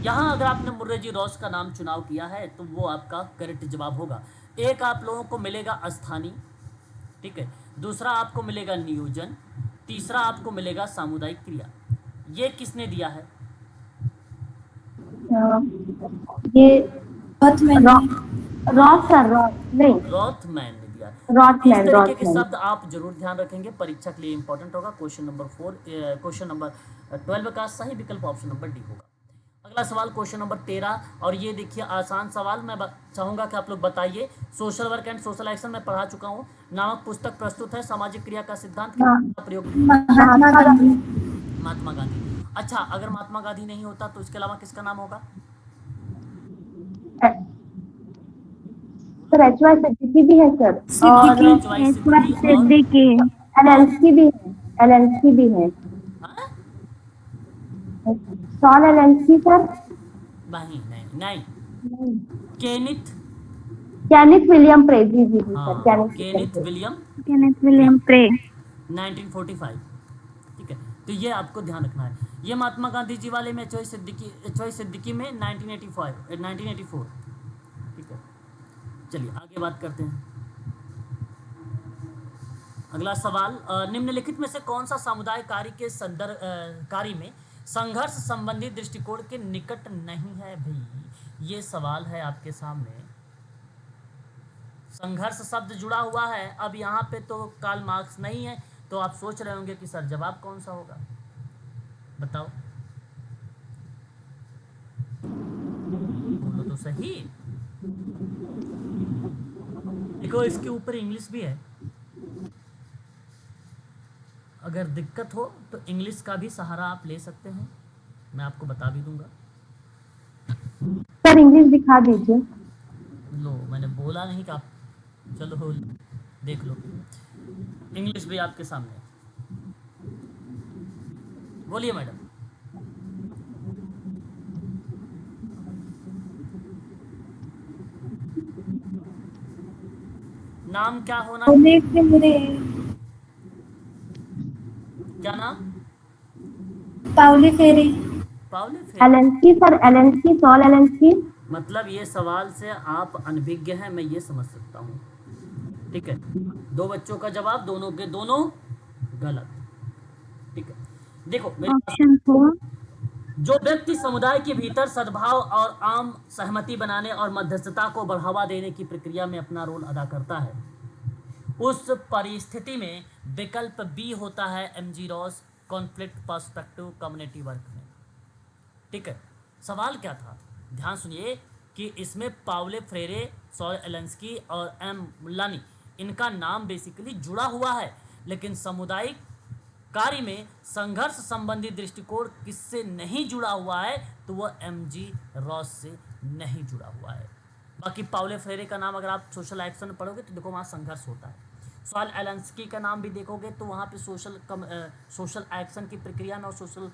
यहाँ अगर आपने मुर्रेजी रॉस का नाम चुनाव किया है तो वो आपका करेक्ट जवाब होगा। एक आप लोगों को मिलेगा स्थानीय, ठीक है, दूसरा आपको मिलेगा नियोजन, तीसरा आपको मिलेगा सामुदायिक क्रिया। ये किसने दिया है? ये रॉथमैन नहीं, रॉथमैन ने दिया जाए। इस रॉटमैन, तरीके के रॉटमैन। शब्द आप जरूर ध्यान रखेंगे, परीक्षा के लिए इंपॉर्टेंट होगा। क्वेश्चन नंबर 12 का सही विकल्प ऑप्शन नंबर डी होगा। अगला सवाल क्वेश्चन नंबर 13, और ये देखिए आसान सवाल। मैं चाहूंगा कि आप लोग बताइए। Social work and social action मैं पढ़ा चुका हूँ नामक पुस्तक प्रस्तुत है। सामाजिक क्रिया का सिद्धांत का प्रयोग महात्मा गांधी। महात्मा गांधी। अच्छा, अगर महात्मा गांधी नहीं होता तो इसके अलावा किसका नाम होगा? सर एच.वाई. सिद्दीकी भी है सर, और एच.वाई. सिद्दीकी और एलेंस्की भी है, एलेंस्की भी है, हाँ? Saul Alinsky sir. नहीं नहीं नहीं, केनिथ, कैनिथ विलियम प्रे, जी जी जी सर, हाँ Kenneth William Kenneth William Pray. 1945। ठीक है, तो ये आपको ध्यान रखना है। ये महात्मा गांधी जी वाले में एच.वाई. सिद्दीकी में 1984। ठीक है, चलिए आगे बात करते हैं। अगला सवाल, निम्नलिखित में से कौन सा समुदाय कार्य के संदर्भ कार्य में संघर्ष संबंधी दृष्टिकोण के निकट नहीं है? भाई ये सवाल है आपके सामने। संघर्ष शब्द जुड़ा हुआ है। अब यहाँ पे तो कार्ल मार्क्स नहीं है, तो आप सोच रहे होंगे कि सर जवाब कौन सा होगा, बताओ, बोलो तो सही। देखो इसके ऊपर इंग्लिश भी है, अगर दिक्कत हो तो इंग्लिश का भी सहारा आप ले सकते हैं, मैं आपको बता भी दूंगा। सर इंग्लिश दिखा दीजिए। लो, मैंने बोला नहीं कि आप, चलो हो देख लो, इंग्लिश भी आपके सामने है। बोलिए मैडम। नाम क्या होना, क्या नाम? Pauli Freire. Paulo Freire. Alinsky sir, Alinsky, Saul Alinsky. मतलब ये सवाल से आप अनभिज्ञ हैं, मैं ये समझ सकता हूँ। ठीक है, दो बच्चों का जवाब दोनों के दोनों गलत। ठीक है, देखो ऑप्शन 4। जो व्यक्ति समुदाय के भीतर सद्भाव और आम सहमति बनाने और मध्यस्थता को बढ़ावा देने की प्रक्रिया में अपना रोल अदा करता है, उस परिस्थिति में विकल्प बी होता है MG Ross, conflict perspective community work में। ठीक है, सवाल क्या था, ध्यान सुनिए कि इसमें पाउले फ्रेरे, सॉल एलेंस्की और एम मुल्लानी, इनका नाम बेसिकली जुड़ा हुआ है, लेकिन सामुदायिक कार्य में संघर्ष संबंधी दृष्टिकोण किससे नहीं जुड़ा हुआ है, तो वह एमजी रॉस से नहीं जुड़ा हुआ है। बाकी पाउले फ्रेरे का नाम अगर आप सोशल एक्शन में पढ़ोगे तो देखो वहाँ संघर्ष होता है। सॉल एलेंस्की का नाम भी देखोगे तो वहाँ पे सोशल एक्शन की प्रक्रिया में और सोशल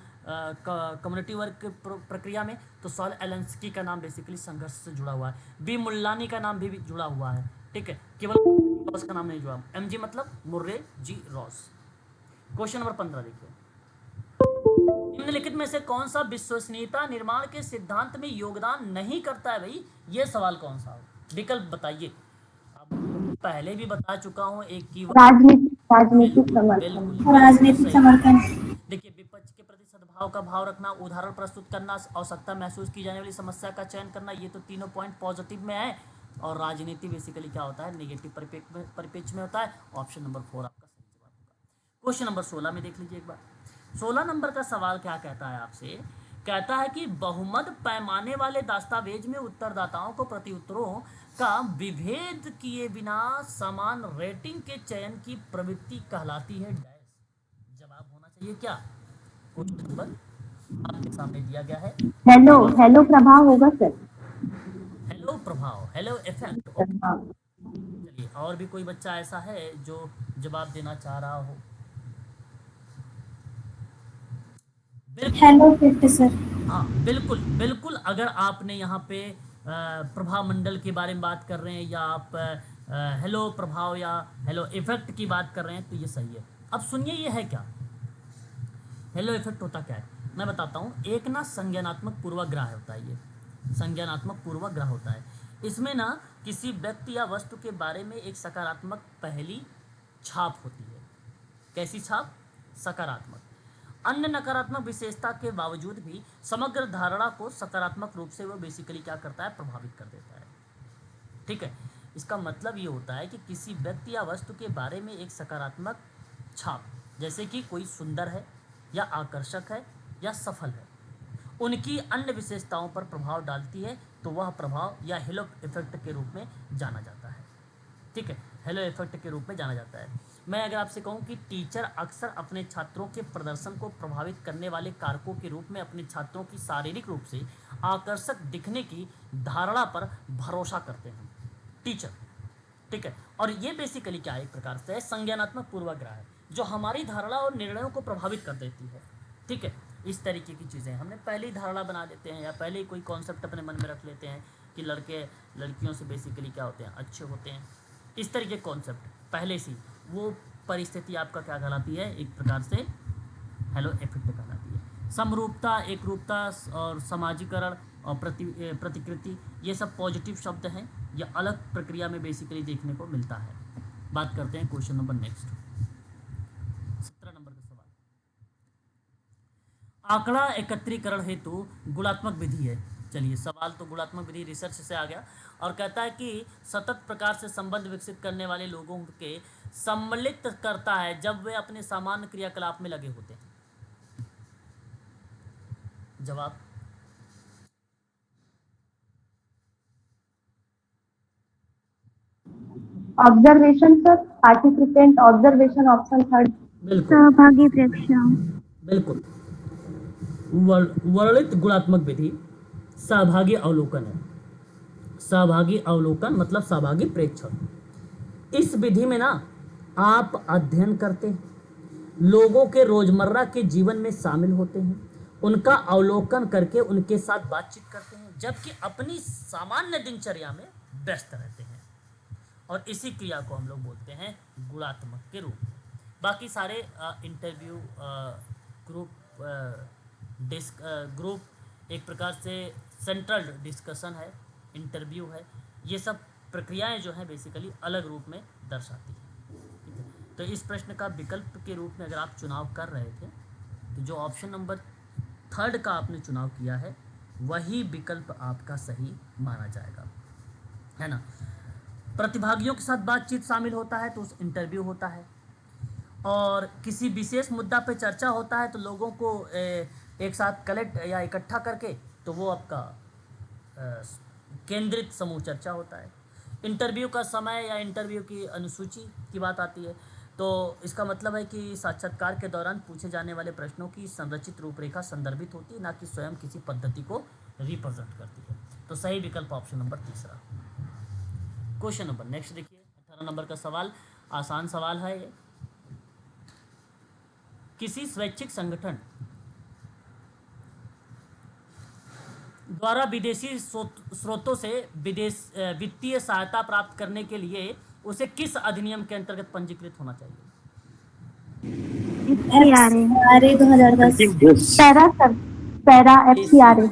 कम्युनिटी वर्क की प्रक्रिया में, तो सॉल एलेंस्की का नाम बेसिकली संघर्ष से जुड़ा हुआ है। बी मुल्लानी का नाम भी जुड़ा हुआ है। ठीक है, केवल रॉस का नाम नहीं जुड़ा। एमजी मतलब मुर्रे जी रॉस। क्वेश्चन नंबर 15 देखिए, निम्नलिखित में से कौन सा विश्वसनीयता निर्माण के सिद्धांत में योगदान नहीं करता है? भाई ये सवाल कौन सा हो, विकल्प बताइए। अब पहले भी बता चुका हूं एक की राजनीतिक समर्थन, राजनीतिक समर्थन। देखिए, विपक्ष के प्रति सद्भाव का भाव रखना, उदाहरण प्रस्तुत करना, आवश्यकता महसूस की जाने वाली समस्या का चयन करना, ये तो तीनों पॉइंट पॉजिटिव में है। और राजनीति बेसिकली क्या होता है, नेगेटिव परिप्रेक्ष्य में होता है। ऑप्शन नंबर 4 आपका सही जवाब होगा। क्वेश्चन नंबर 16 में देख लीजिए एक बार। 16 नंबर का सवाल क्या कहता है आपसे, कहता है कि बहुमत पैमाने वाले दस्तावेज में उत्तरदाताओं को प्रत्युत्तरों का विभेद किए बिना समान रेटिंग के चयन की प्रवृत्ति कहलाती है डैश। जवाब होना चाहिए क्या? क्वेश्चन नंबर आपके सामने दिया गया है। हेलो प्रभाव होगा सर। हेलो प्रभाव, हेलो इफेक्ट। चलिए, और भी कोई बच्चा ऐसा है जो जवाब देना चाह रहा हो? Hello effect sir. हाँ बिल्कुल बिल्कुल, अगर आपने यहाँ पे प्रभाव मंडल के बारे में बात कर रहे हैं, या आप हेलो प्रभाव या हेलो इफेक्ट की बात कर रहे हैं, तो ये सही है। अब सुनिए ये है क्या, हेलो इफेक्ट होता क्या है, मैं बताता हूँ। एक ना संज्ञानात्मक पूर्वाग्रह होता है, ये संज्ञानात्मक पूर्वाग्रह होता है। इसमें ना किसी व्यक्ति या वस्तु के बारे में एक सकारात्मक पहली छाप होती है। कैसी छाप? सकारात्मक। अन्य नकारात्मक विशेषता के बावजूद भी समग्र धारणा को सकारात्मक रूप से वो बेसिकली क्या करता है, प्रभावित कर देता है। ठीक है, इसका मतलब ये होता है कि किसी व्यक्ति या वस्तु के बारे में एक सकारात्मक छाप, जैसे कि कोई सुंदर है या आकर्षक है या सफल है, उनकी अन्य विशेषताओं पर प्रभाव डालती है, तो वह प्रभाव या हेलो इफेक्ट के रूप में जाना जाता है। ठीक है, हेलो इफेक्ट के रूप में जाना जाता है। मैं अगर आपसे कहूं कि टीचर अक्सर अपने छात्रों के प्रदर्शन को प्रभावित करने वाले कारकों के रूप में अपने छात्रों की शारीरिक रूप से आकर्षक दिखने की धारणा पर भरोसा करते हैं, टीचर। ठीक है, और ये बेसिकली क्या है, एक प्रकार से संज्ञानात्मक पूर्वाग्रह है जो हमारी धारणा और निर्णयों को प्रभावित कर देती है। ठीक है, इस तरीके की चीज़ें हमने पहले ही धारणा बना लेते हैं या पहले ही कोई कॉन्सेप्ट अपने मन में रख लेते हैं कि लड़के लड़कियों से बेसिकली क्या होते हैं, अच्छे होते हैं। इस तरीके कॉन्सेप्ट पहले से वो परिस्थिति आपका क्या कहलाती है, एक प्रकार से हेलो इफेक्ट कहलाती है। समरूपता, एकरूपता और समाजीकरण और प्रतिकृति, ये सब पॉजिटिव शब्द हैं, ये अलग प्रक्रिया में बेसिकली देखने को मिलता है। बात करते हैं क्वेश्चन नंबर नेक्स्ट, 17 नंबर का सवाल। आंकड़ा एकत्रीकरण हेतु गुणात्मक विधि है। चलिए, सवाल तो गुणात्मक विधि रिसर्च से आ गया और कहता है कि सतत प्रकार से संबंध विकसित करने वाले लोगों के सम्मिलित करता है जब वे अपने सामान्य क्रियाकलाप में लगे होते हैं। जवाब observation sir, participant observation, option third. बिल्कुल सहभागी प्रेक्षण। बिल्कुल, वर्णित गुणात्मक विधि सहभागी अवलोकन है। सहभागी अवलोकन मतलब सहभागी प्रेक्षण। इस विधि में ना आप अध्ययन करते हैं, लोगों के रोजमर्रा के जीवन में शामिल होते हैं, उनका अवलोकन करके उनके साथ बातचीत करते हैं, जबकि अपनी सामान्य दिनचर्या में व्यस्त रहते हैं। और इसी क्रिया को हम लोग बोलते हैं गुणात्मक के रूप में। बाकी सारे इंटरव्यू, ग्रुप एक प्रकार से सेंट्रल डिस्कशन है, इंटरव्यू है, ये सब प्रक्रियाएं जो हैं बेसिकली अलग रूप में दर्शाती हैं। ठीक है, तो इस प्रश्न का विकल्प के रूप में अगर आप चुनाव कर रहे थे तो जो ऑप्शन नंबर 3 का आपने चुनाव किया है वही विकल्प आपका सही माना जाएगा, है ना। प्रतिभागियों के साथ बातचीत शामिल होता है तो उस इंटरव्यू होता है, और किसी विशेष मुद्दा पर चर्चा होता है तो लोगों को एक साथ कलेक्ट या इकट्ठा करके तो वो आपका केंद्रित समूह चर्चा होता है। इंटरव्यू का समय या इंटरव्यू की अनुसूची की बात आती है तो इसका मतलब है कि साक्षात्कार के दौरान पूछे जाने वाले प्रश्नों की संरचित रूपरेखा संदर्भित होती है, ना कि स्वयं किसी पद्धति को रिप्रेजेंट करती है। तो सही विकल्प option number 3। Question number next देखिए, 18 नंबर का सवाल, आसान सवाल है ये। किसी स्वैच्छिक संगठन द्वारा विदेशी स्रोतों से वित्तीय सहायता प्राप्त करने के लिए उसे किस अधिनियम के अंतर्गत पंजीकृत होना चाहिए? FCRA 2010। Para FCRA।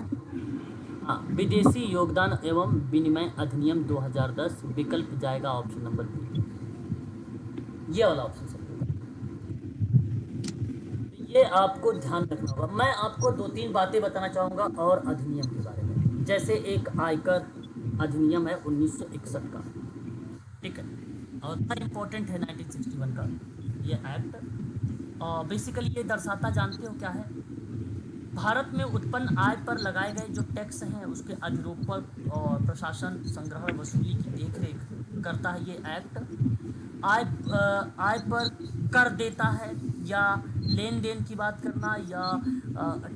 हाँ, विदेशी योगदान एवं विनिमय अधिनियम 2010, विकल्प जाएगा ऑप्शन नंबर बी, ये वाला ऑप्शन सही होगा। ये आपको ध्यान रखना होगा। मैं आपको 2-3 बातें बताना चाहूँगा और अधिनियम के बारे में। जैसे एक आयकर अधिनियम है 1961 का, ठीक है, और बहुत इम्पोर्टेंट है 1961 का ये एक्ट। और बेसिकली ये दर्शाता, जानते हो क्या है, भारत में उत्पन्न आय पर लगाए गए जो टैक्स हैं उसके अधिरूपण और प्रशासन, संग्रह, वसूली की देखरेख करता है ये एक्ट। आय पर कर देता है या लेन देन की बात करना या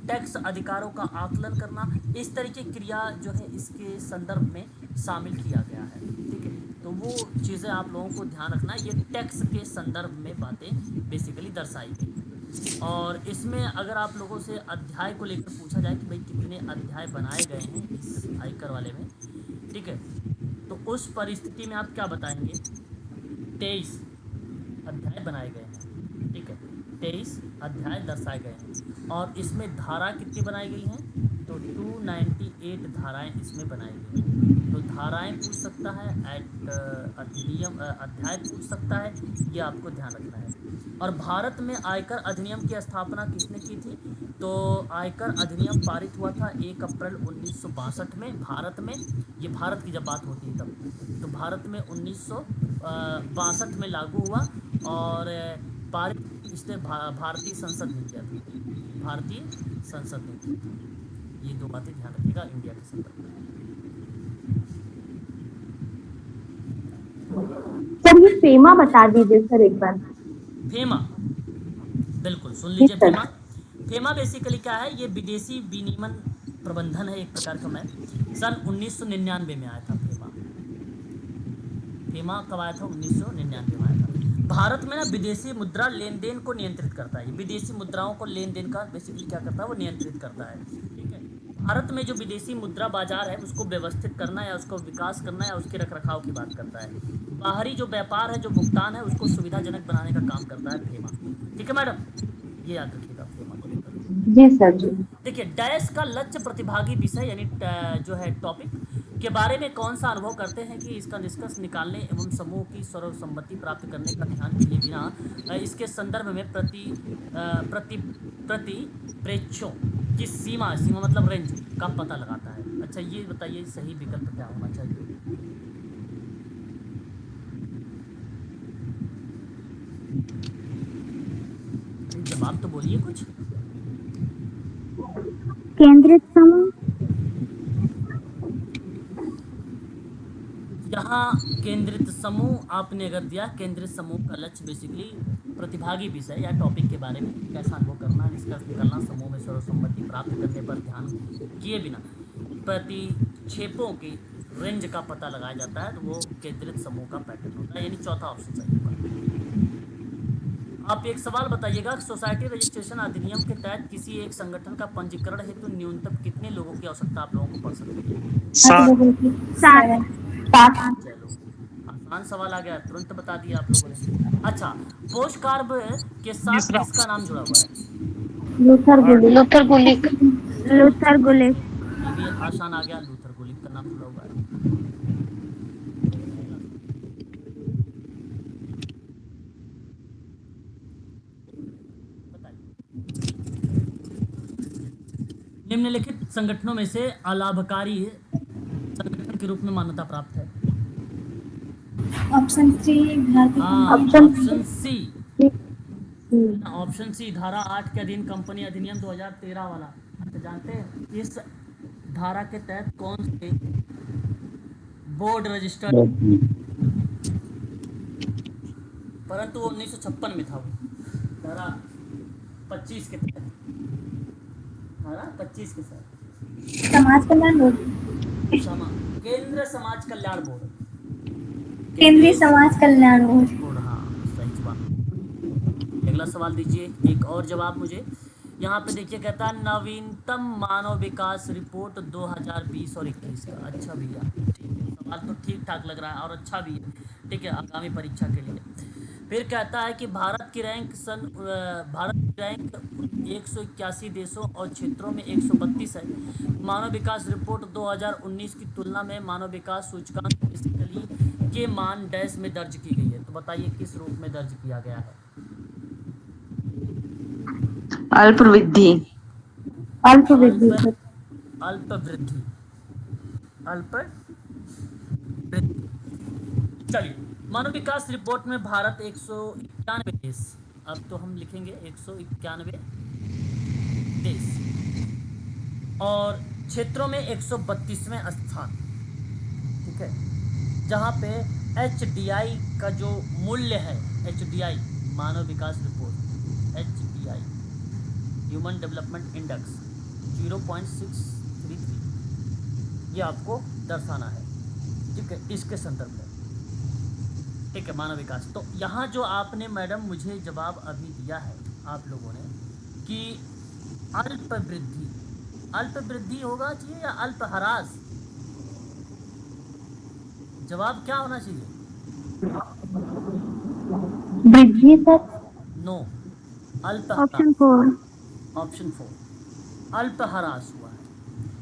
टैक्स अधिकारों का आकलन करना, इस तरह की क्रिया जो है इसके संदर्भ में शामिल किया गया है। ठीक है, तो वो चीज़ें आप लोगों को ध्यान रखना, ये टैक्स के संदर्भ में बातें बेसिकली दर्शाई गई। और इसमें अगर आप लोगों से अध्याय को लेकर पूछा जाए कि भाई कितने अध्याय बनाए गए हैं इस आयकर वाले में, ठीक है, तो उस परिस्थिति में आप क्या बताएंगे? 23 अध्याय बनाए गए हैं। ठीक है, 23 अध्याय दर्शाए गए हैं और इसमें धारा कितनी बनाई गई हैं? तो 298 धाराएं इसमें बनाई गई हैं। तो धाराएं पूछ सकता है, अधिनियम अध्याय पूछ सकता है, ये आपको ध्यान रखना है। और भारत में आयकर अधिनियम की स्थापना किसने की थी? तो आयकर अधिनियम पारित हुआ था 1 अप्रैल 1962 में भारत में। ये भारत की जब बात होती है तब, तो भारत में 1962 में लागू हुआ और पारित इसने भारतीय संसद ने किया था, भारतीय संसद ने किया था। ये दो बातें ध्यान रखिएगा इंडिया के संदर्भ में। सर ये फेमा बता दीजिए सर एक बार। फेमा, बिल्कुल सुन लीजिए। ठीक सर। फेमा, फेमा बेसिकली क्या है, ये विदेशी विनिमय प्रबंधन है एक प्रकार का। मैं सन 1999 में आया था फेमा। फेमा कब आया था? 1999 में आया था। भारत में ना विदेशी मुद्रा लेन देन को नियंत्रित करता है। विदेशी मुद्राओं को लेन देन का बेसिकली क्या करता है, वो नियंत्रित करता है। ठीक है, भारत में जो विदेशी मुद्रा बाजार है उसको व्यवस्थित करना या उसको विकास करना या उसके रखरखाव की बात करता है। बाहरी जो व्यापार है, जो भुगतान है, उसको सुविधाजनक बनाने का काम करता है फेमा। ठीक है मैडम, ये याद रखिएगा फेमा को लेकर। जी सर जी। देखिए, डैश का लक्ष्य प्रतिभागी विषय यानी जो है टॉपिक के बारे में कौन सा अनुभव करते हैं कि इसका निष्कर्ष निकालने एवं समूह की सर्वसम्मति प्राप्त करने का ध्यान किए बिना इसके संदर्भ में प्रतिप्रेक्षों की सीमा मतलब रेंज का पता लगाता है। अच्छा ये बताइए सही विकल्प क्या होना चाहिए? जवाब तो बोलिए कुछ। केंद्रित समूह। यहाँ केंद्रित समूह आपने अगर दिया, केंद्रित समूह का लक्ष्य बेसिकली प्रतिभागी विषय या टॉपिक के बारे में कैसा अनुभव करना, निष्कर्ष निकालना, समूह में सर्वसम्मति प्राप्त करने पर ध्यान किए बिना प्रतिक्षेपों की रेंज का पता लगाया जाता है, तो वो केंद्रित समूह का पैटर्न होता है, यानी चौथा ऑप्शन सही होगा। आप एक सवाल बताइएगा, सोसाइटी रजिस्ट्रेशन अधिनियम के तहत किसी एक संगठन का पंजीकरण हेतु न्यूनतम कितने लोगों की आवश्यकता आप लोगों को पड़ सकती है? चलो आसान सवाल आ गया, तुरंत बता दिया आप लोगों ने। अच्छा, पोस्ट कार्ड के साथ किसका नाम जुड़ा हुआ है? लूथर गुलिक। ये भी आसान आ गया, लूथर गुलिक का नाम जुड़ा हुआ है। निम्नलिखित संगठनों में से अलाभकारी संगठन के रूप में मान्यता प्राप्त है। ऑप्शन सी भारतीय। ऑप्शन सी धारा 8 के अधीन कंपनी अधिनियम 2013 वाला। अच्छा, जानते हैं इस धारा के तहत कौन से बोर्ड रजिस्टर्ड, परंतु वो 1956 में था। वो धारा 25 के तहत, धारा 25 के तहत समाज कल्याण बोर्ड। केंद्र समाज कल्याण बोर्ड, केंद्रीय समाज कल्याण बोर्ड। हाँ सही जवाब। अगला सवाल दीजिए, एक और जवाब मुझे। यहाँ पे देखिए, कहता है नवीनतम मानव विकास रिपोर्ट 2020 और 21 का। अच्छा भैया, ठीक है, सवाल तो ठीक ठाक लग रहा है और अच्छा भी है। ठीक है, आगामी परीक्षा के लिए। फिर कहता है कि भारत की रैंक 181 देशों और क्षेत्रों में 132 है। मानव विकास रिपोर्ट 2019 की तुलना में मानव विकास सूचकांक बेसिकली के मान डैश में दर्ज की गई है, तो बताइए किस रूप में दर्ज किया गया है? अल्प वृद्धि। अल्प वृद्धि। अल्प वृद्धि। चलिए, मानव विकास रिपोर्ट में भारत 191 देश, अब तो हम लिखेंगे 191 देश, और क्षेत्रों में 132वें स्थान। ठीक है, जहाँ पे HDI का जो मूल्य है, HDI मानव विकास रिपोर्ट, HDI ह्यूमन डेवलपमेंट इंडेक्स 0.633, ये आपको दर्शाना है। ठीक है, इसके संदर्भ में। ठीक है, मानव विकास। तो यहाँ जो आपने मैडम मुझे जवाब अभी दिया है आप लोगों ने कि अल्प वृद्धि, अल्प वृद्धि होगा चाहिए या अल्प ह्रास? जवाब क्या होना चाहिए? वृद्धि सर। नो, अल्प। ऑप्शन 4। ऑप्शन 4 अल्प ह्रास हुआ है।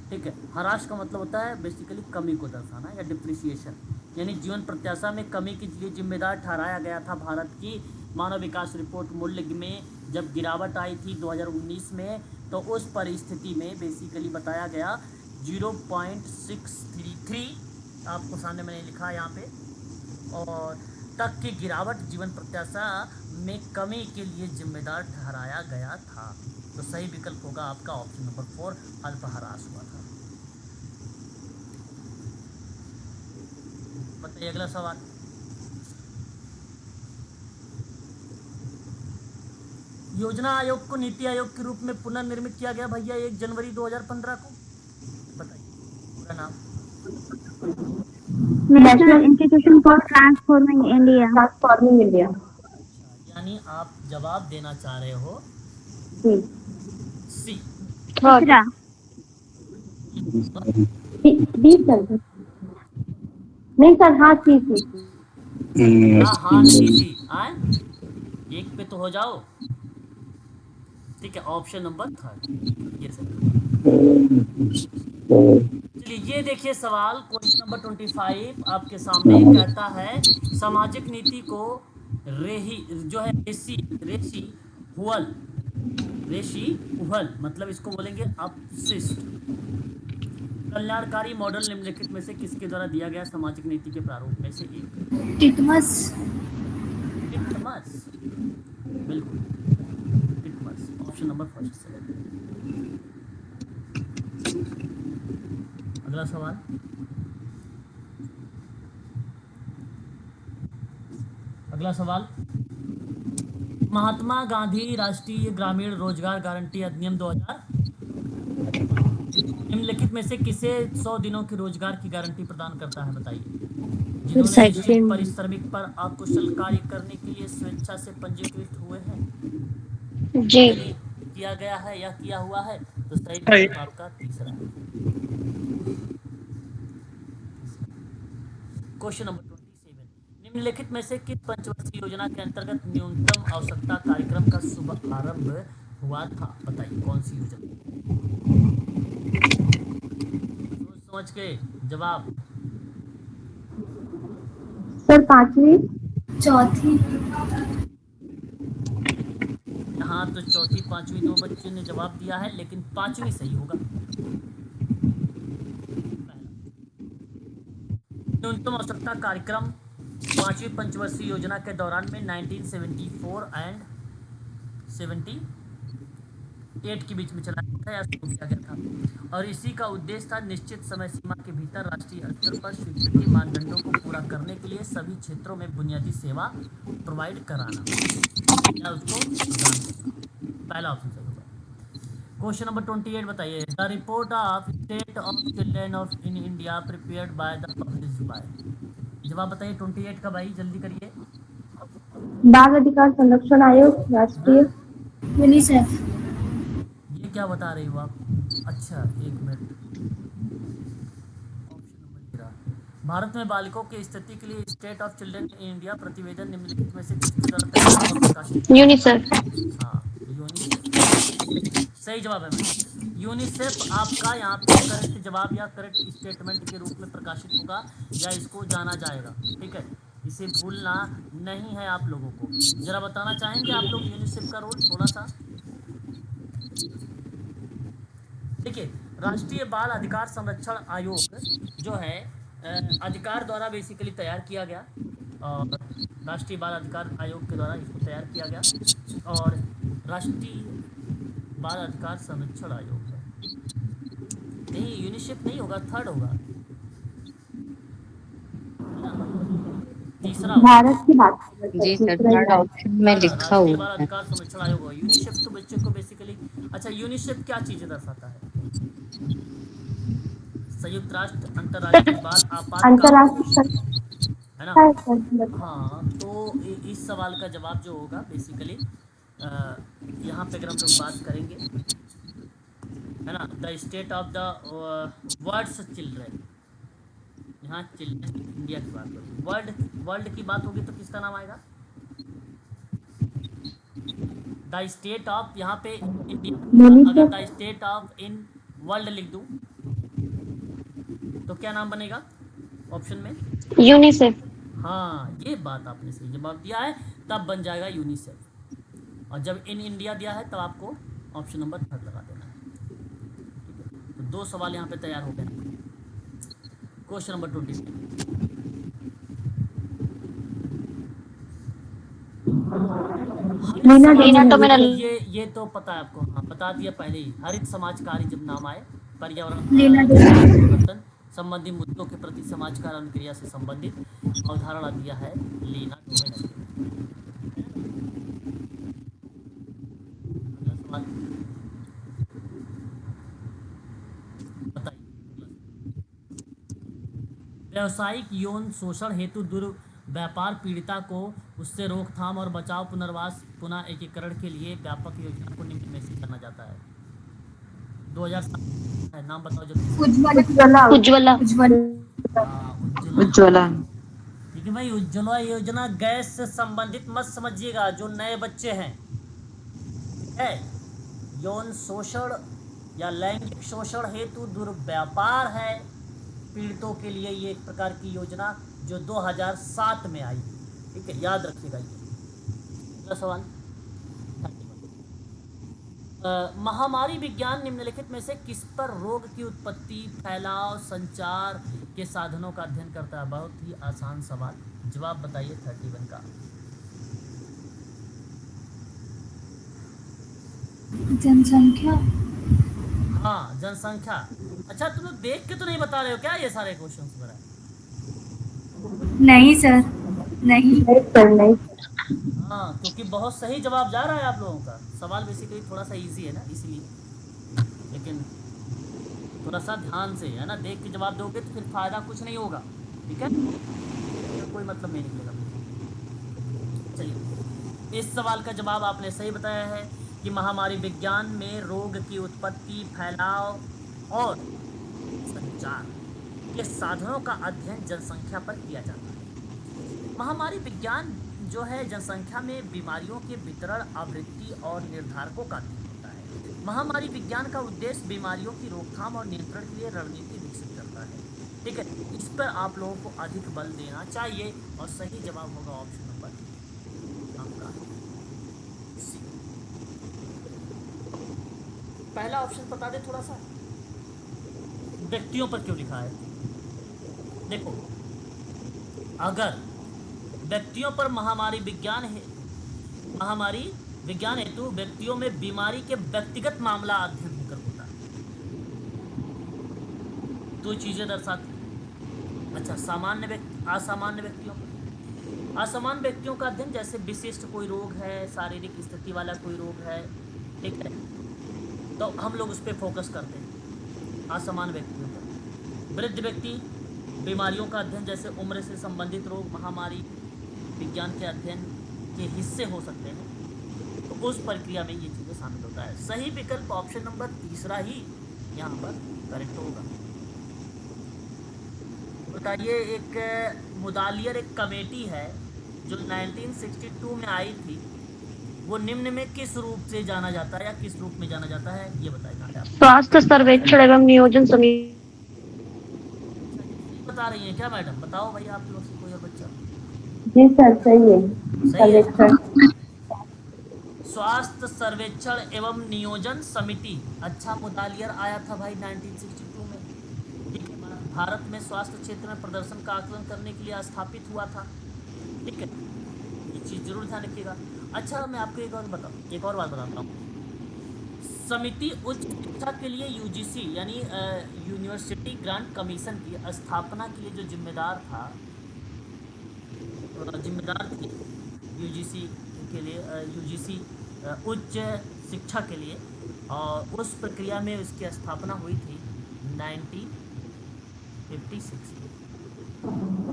ठीक है, ह्रास का मतलब होता है बेसिकली कमी को दर्शाना या डिप्रिसिएशन, यानी जीवन प्रत्याशा में कमी के लिए जिम्मेदार ठहराया गया था भारत की मानव विकास रिपोर्ट। मूल्य में जब गिरावट आई थी 2019 में, तो उस परिस्थिति में बेसिकली बताया गया 0.633 आपको सामने मैंने लिखा यहाँ पे, और तक की गिरावट जीवन प्रत्याशा में कमी के लिए जिम्मेदार ठहराया गया था। तो सही विकल्प होगा आपका ऑप्शन नंबर 4, अल्पहारास हुआ था। बताइए अगला सवाल। योजना आयोग को नीति आयोग के रूप में पुनर्निर्मित किया गया भैया 1 जनवरी 2015 को। बताइए पूरा नाम। National institution for transforming India. यानी आप जवाब देना चाह रहे हो सी। तीसरा डी सर। नहीं सर, हाँ सी। हाँ सी आए, एक पे तो हो जाओ। ठीक है, ऑप्शन नंबर 3 ये सर। चलिए ये देखिए सवाल, क्वेश्चन नंबर 25 आपके सामने कहता है सामाजिक नीति को रेशी हुअल मतलब इसको बोलेंगे अपशिष्ट कल्याणकारी मॉडल निम्नलिखित में से किसके द्वारा दिया गया सामाजिक नीति के प्रारूप में से एक? टिटमस। बिल्कुल टिटमस, ऑप्शन नंबर 1 से। अगला सवाल। महात्मा गांधी राष्ट्रीय ग्रामीण रोजगार गारंटी अधिनियम 2000 निम्नलिखित में से किसे 100 दिनों की रोजगार की गारंटी प्रदान करता है? बताइए। जिन्होंने निश्चित परिश्रमिक पर अकुशल कार्य करने के लिए स्वेच्छा से पंजीकृत हुए हैं जी। किया गया है या किया हुआ है? तो सही विकल्प आपका तीसरा है। क्वेश्चन नंबर 27, निम्नलिखित में से किस पंचवर्षीय योजना के अंतर्गत न्यूनतम आवश्यकता कार्यक्रम का शुभारंभ हुआ था? बताइए कौन सी योजना? सोच के जवाब। सर 5वीं, 4थी। हाँ तो 4थी 5वीं 2 बच्चों ने जवाब दिया है, लेकिन 5वीं सही होगा। न्यूनतम आवश्यकता कार्यक्रम 5वीं पंचवर्षीय योजना के दौरान में 1974 एंड 78 के बीच में चलाया गया था या शुरू किया गया था, और इसी का उद्देश्य था निश्चित समय सीमा के भीतर राष्ट्रीय स्तर पर स्वीकृति मानदंडों को पूरा करने के लिए सभी क्षेत्रों में बुनियादी सेवा प्रोवाइड कराना या उसको पहला ऑप्शन सही होगा। क्वेश्चन नंबर 28 बताइए। The report of state of children of in India prepared by the published by. जवाब बताइए 28 का भाई, जल्दी करिए। बाल अधिकार संरक्षण आयोग, राष्ट्रीय। यूनिसेफ। ये क्या बता रही हो आप? अच्छा एक मिनट। ऑप्शन नंबर 13, भारत में बालिकों की स्थिति के लिए state of children in India प्रतिवेदन निम्नलिखित में से किसके द्वारा तैयार और प्रकाशित? यूनिसेफ। हाँ यूनिसेफ सही जवाब है। मैं यूनिसेफ आपका यहाँ पे करेक्ट जवाब या करेक्ट स्टेटमेंट के रूप में प्रकाशित होगा या इसको जाना जाएगा। ठीक है, इसे भूलना नहीं है आप लोगों को। जरा बताना चाहेंगे आप लोग यूनिसेफ का रोल थोड़ा सा? देखिए राष्ट्रीय बाल अधिकार संरक्षण आयोग जो है अधिकार द्वारा बेसिकली तैयार किया गया, और राष्ट्रीय बाल अधिकार आयोग के द्वारा इसको तैयार किया गया, और राष्ट्रीय बाल अधिकार संरक्षण आयोग है। नहीं यूनिसेफ नहीं होगा, थर्ड होगा, तीसरा भारत की बात जी सर, थर्ड ऑप्शन में लिखा राष्ट्रीय हुआ बाल है। अधिकार संरक्षण आयोग होगा। यूनिसेफ तो बच्चे को बेसिकली, अच्छा यूनिसेफ क्या चीजें दर्शाता है? संयुक्त राष्ट्र अंतर्राष्ट्रीय बाल आपातकाल है ना? हाँ तो इस सवाल का जवाब जो होगा बेसिकली यहाँ पे अगर हम लोग बात करेंगे है ना, the state of the world's children, यहाँ चिल्ड्रन इंडिया की बात होगी, वर्ल्ड की बात होगी तो किसका नाम आएगा? द स्टेट ऑफ, यहाँ पे इंडिया, अगर the state of in world लिख दूं तो क्या नाम बनेगा ऑप्शन में? यूनिसेफ। हाँ ये बात आपने सही जवाब दिया है, तब बन जाएगा यूनिसेफ। और जब इन इंडिया दिया है तब आपको ऑप्शन नंबर 3 लगा देना है। 2 सवाल यहाँ पे तैयार हो गए। Question number 20। लीना तो मेरा ये तो पता है आपको, हाँ बता दिया पहले ही। हरित समाज कार्य जब नाम आए, पर्यावरण परिवर्तन संबंधी मुद्दों के प्रति समाज कार्य अनुक्रिया से संबंधित अवधारणा दिया है लीना डोमेन। व्यावसायिक यौन शोषण हेतु दुर्व्यापार पीड़िता को उससे रोकथाम और बचाव, पुनर्वास, पुनः एकीकरण के लिए व्यापक योजना को निम्न में से करना जाता है। 2007 नाम बताओ जल्दी। उज्ज्वला उज्ज्वला। ठीक है भाई, उज्ज्वला योजना गैस से संबंधित मत समझिएगा, जो नए बच्चे हैं। है यौन शोषण या लैंगिक शोषण हेतु दुर्व्यापार है पीड़ितों के लिए, ये एक प्रकार की योजना जो 2007 में आई। ठीक है, याद रखिएगा ये। अगला सवाल, महामारी विज्ञान निम्नलिखित में से किस पर रोग की उत्पत्ति, फैलाव, संचार के साधनों का अध्ययन करता है? बहुत ही आसान सवाल, जवाब बताइए 31 का। जनसंख्या। हाँ, जनसंख्या। अच्छा, तुम लोग देख के तो नहीं बता रहे हो क्या ये सारे क्वेश्चन वगैरह? नहीं सर, नहीं। हाँ, क्योंकि बहुत सही जवाब जा रहा है आप लोगों का। सवाल बेसिकली थोड़ा सा इजी है ना, इसलिए। लेकिन थोड़ा सा ध्यान से, है ना, देख के जवाब दोगे तो फिर फायदा कुछ नहीं होगा। ठीक है, कोई मतलब नहीं निकलेगा। चलिए, इस सवाल का जवाब आपने सही बताया है कि महामारी विज्ञान में रोग की उत्पत्ति, फैलाव और संचार के साधनों का अध्ययन जनसंख्या पर किया जाता है। महामारी विज्ञान जो है जनसंख्या में बीमारियों के वितरण, आवृत्ति और निर्धारकों का अध्ययन होता है। महामारी विज्ञान का उद्देश्य बीमारियों की रोकथाम और नियंत्रण के लिए रणनीति विकसित करता है। ठीक है, इस पर आप लोगों को अधिक बल देना चाहिए और सही जवाब होगा ऑप्शन नंबर आपका सी। पहला ऑप्शन बता दे थोड़ा सा, व्यक्तियों पर क्यों लिखा है? देखो, अगर व्यक्तियों पर महामारी विज्ञान हेतु व्यक्तियों में बीमारी के व्यक्तिगत मामला अध्ययन होकर होता है, दो चीजें दर्शाती। अच्छा, सामान्य व्यक्ति, असामान्य व्यक्तियों पर, असामान्य व्यक्तियों का अध्ययन जैसे विशिष्ट कोई रोग है, शारीरिक स्थिति वाला कोई रोग है, ठीक है, तो हम लोग उस पर फोकस करते हैं असामान्य व्यक्तियों पर। वृद्ध व्यक्ति, बीमारियों का अध्ययन जैसे उम्र से संबंधित रोग महामारी विज्ञान के अध्ययन के हिस्से हो सकते हैं, तो उस प्रक्रिया में ये चीज़ें शामिल होता है। सही विकल्प ऑप्शन नंबर तीसरा ही यहाँ पर करेक्ट होगा। बताइए, एक मुदालियर एक कमेटी है जो 1962 में आई थी, वो निम्न में किस रूप से जाना जाता है या किस रूप में जाना जाता है, ये बताएगा आप। स्वास्थ्य सर्वेक्षण एवं नियोजन समिति। बता रही हैं क्या मैडम? बताओ भाई, आप लोग से कोई और बच्चा। जी सर, सही है। सही है। स्वास्थ्य सर्वेक्षण एवं नियोजन समिति, अच्छा मुदालियर आया था भाई 1962 में। ठीक है, भारत में स्वास्थ्य क्षेत्र में प्रदर्शन का आकलन करने के लिए स्थापित हुआ था। ठीक है, ये चीज़ जरूर ध्यान रखिएगा। अच्छा, मैं आपको एक और बात बताता हूँ। समिति उच्च शिक्षा के लिए यूजीसी यानी यूनिवर्सिटी ग्रांट कमीशन की स्थापना के लिए जो जिम्मेदार थी यूजीसी के लिए, यूजीसी उच्च शिक्षा के लिए, और उस प्रक्रिया में उसकी स्थापना हुई थी 1956 में।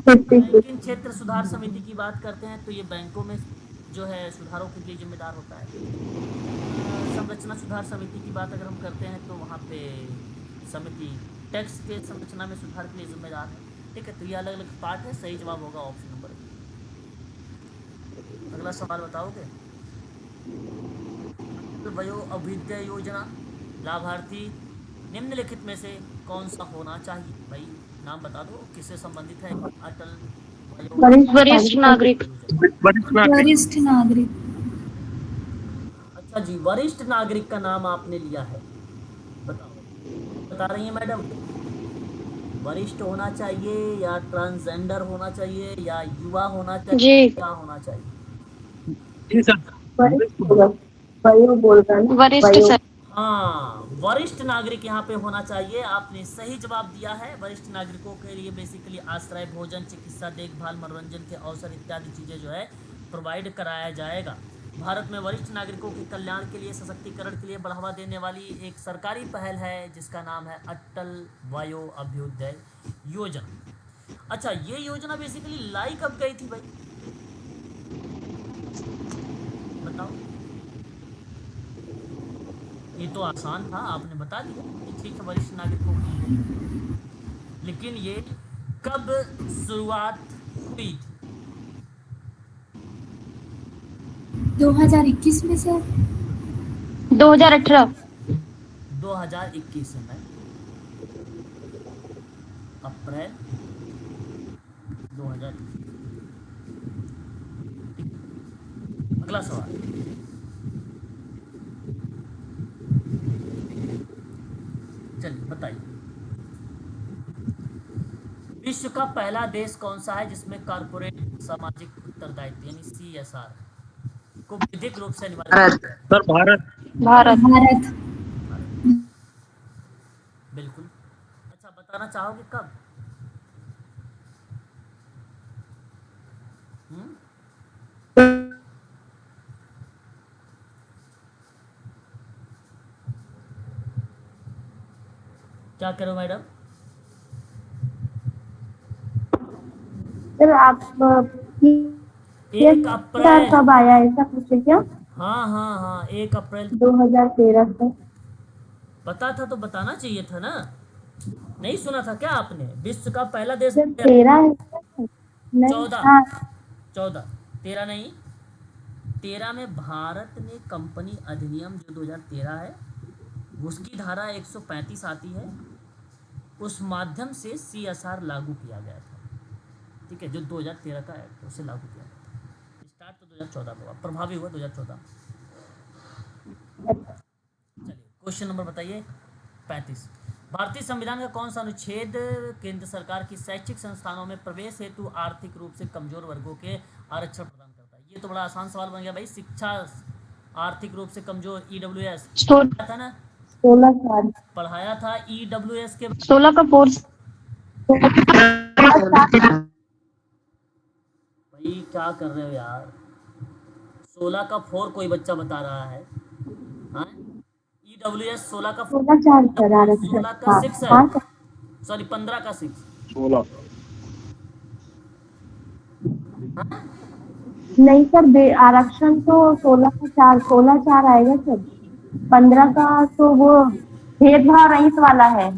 बैंकिंग क्षेत्र सुधार समिति की बात करते हैं तो ये बैंकों में जो है सुधारों के लिए जिम्मेदार होता है। संरचना सुधार समिति की बात अगर हम करते हैं तो वहाँ पे समिति टैक्स के संरचना में सुधार के लिए जिम्मेदार है। ठीक है, तो ये अलग अलग पार्ट है। सही जवाब होगा ऑप्शन नंबर। अगला सवाल बताओगे। तो वयो अभ्युदय योजना लाभार्थी निम्नलिखित में से कौन सा होना चाहिए? भाई नाम बता दो, किससे संबंधित है? अटल वरिष्ठ नागरिक। वरिष्ठ नागरिक। अच्छा जी, वरिष्ठ नागरिक का नाम आपने लिया है, बताओ बता रही हैं मैडम? वरिष्ठ होना चाहिए या ट्रांसजेंडर होना चाहिए या युवा होना चाहिए, जी क्या होना चाहिए? जी सर। वरिष्ठ होगा। वयो बोल रहा ना, वरिष्ठ वयो। सर। हाँ, वरिष्ठ नागरिक यहाँ पे होना चाहिए। आपने सही जवाब दिया है। वरिष्ठ नागरिकों के लिए बेसिकली आश्रय, भोजन, चिकित्सा, देखभाल, मनोरंजन के अवसर इत्यादि चीज़ें जो है प्रोवाइड कराया जाएगा। भारत में वरिष्ठ नागरिकों के कल्याण के लिए, सशक्तिकरण के लिए बढ़ावा देने वाली एक सरकारी पहल है जिसका नाम है अटल वयो अभ्युदय योजना। अच्छा, ये योजना बेसिकली लाई कब गई थी भाई, बताओ? ये तो आसान था, आपने बता दिया कि ठीक है वरिष्ठ नागरिकों के लिए, लेकिन ये कब शुरुआत हुई थी? 2021 में सर। 2018। 2021 में अप्रैल 2000। अगला सवाल, चलिए बताइए। विश्व का पहला देश कौन सा है जिसमें कॉर्पोरेट सामाजिक उत्तरदायित्व यानी CSR को विधिक रूप से अनिवार्य किया गया है? सर भारत। भारत। भारत। बिल्कुल। अच्छा, बताना चाहोगे कब? हम्म? क्या करो मैडम? सर आप 1 अप्रैल। कब आया ऐसा पूछे क्या? हाँ हाँ हाँ, 1 अप्रैल। 2013 से। पता था तो बताना चाहिए था ना। नहीं सुना था क्या आपने? विश्व का पहला देश सर 13 है क्या? नहीं। 14। हाँ 14, 13 नहीं। 13 में भारत ने कंपनी अधिनियम जो 2013 है उसकी धारा 135 आती है, उस माध्यम से CSR लागू किया गया था। ठीक है, जो 2013 का एक्ट उसे लागू किया गया था। स्टार्ट तो 2014 में हुआ, प्रभावी हुआ 2014। चलिए क्वेश्चन नंबर बताइए 35। भारतीय संविधान का कौन सा अनुच्छेद केंद्र सरकार की शैक्षिक संस्थानों में प्रवेश हेतु आर्थिक रूप से कमजोर वर्गों के आरक्षण प्रदान करता है? ये तो बड़ा आसान सवाल बन गया भाई। शिक्षा आर्थिक रूप से कमजोर, EWS था ना, 16 साल। पढ़ाया था EWS के। 16 का फोर्स। भाई क्या कर रहे हो यार? 16 का 4 कोई बच्चा बता रहा है। हाँ, EWS 16 का 16 4 सर आरक्षण। 16 का हाँ 6 है, हाँ सर। सॉरी 15 का 6। 16। नहीं सर आरक्षण तो 16 का 4, 16 4 आएगा सर। 15 का तो वो भेदभाव रहित वाला है।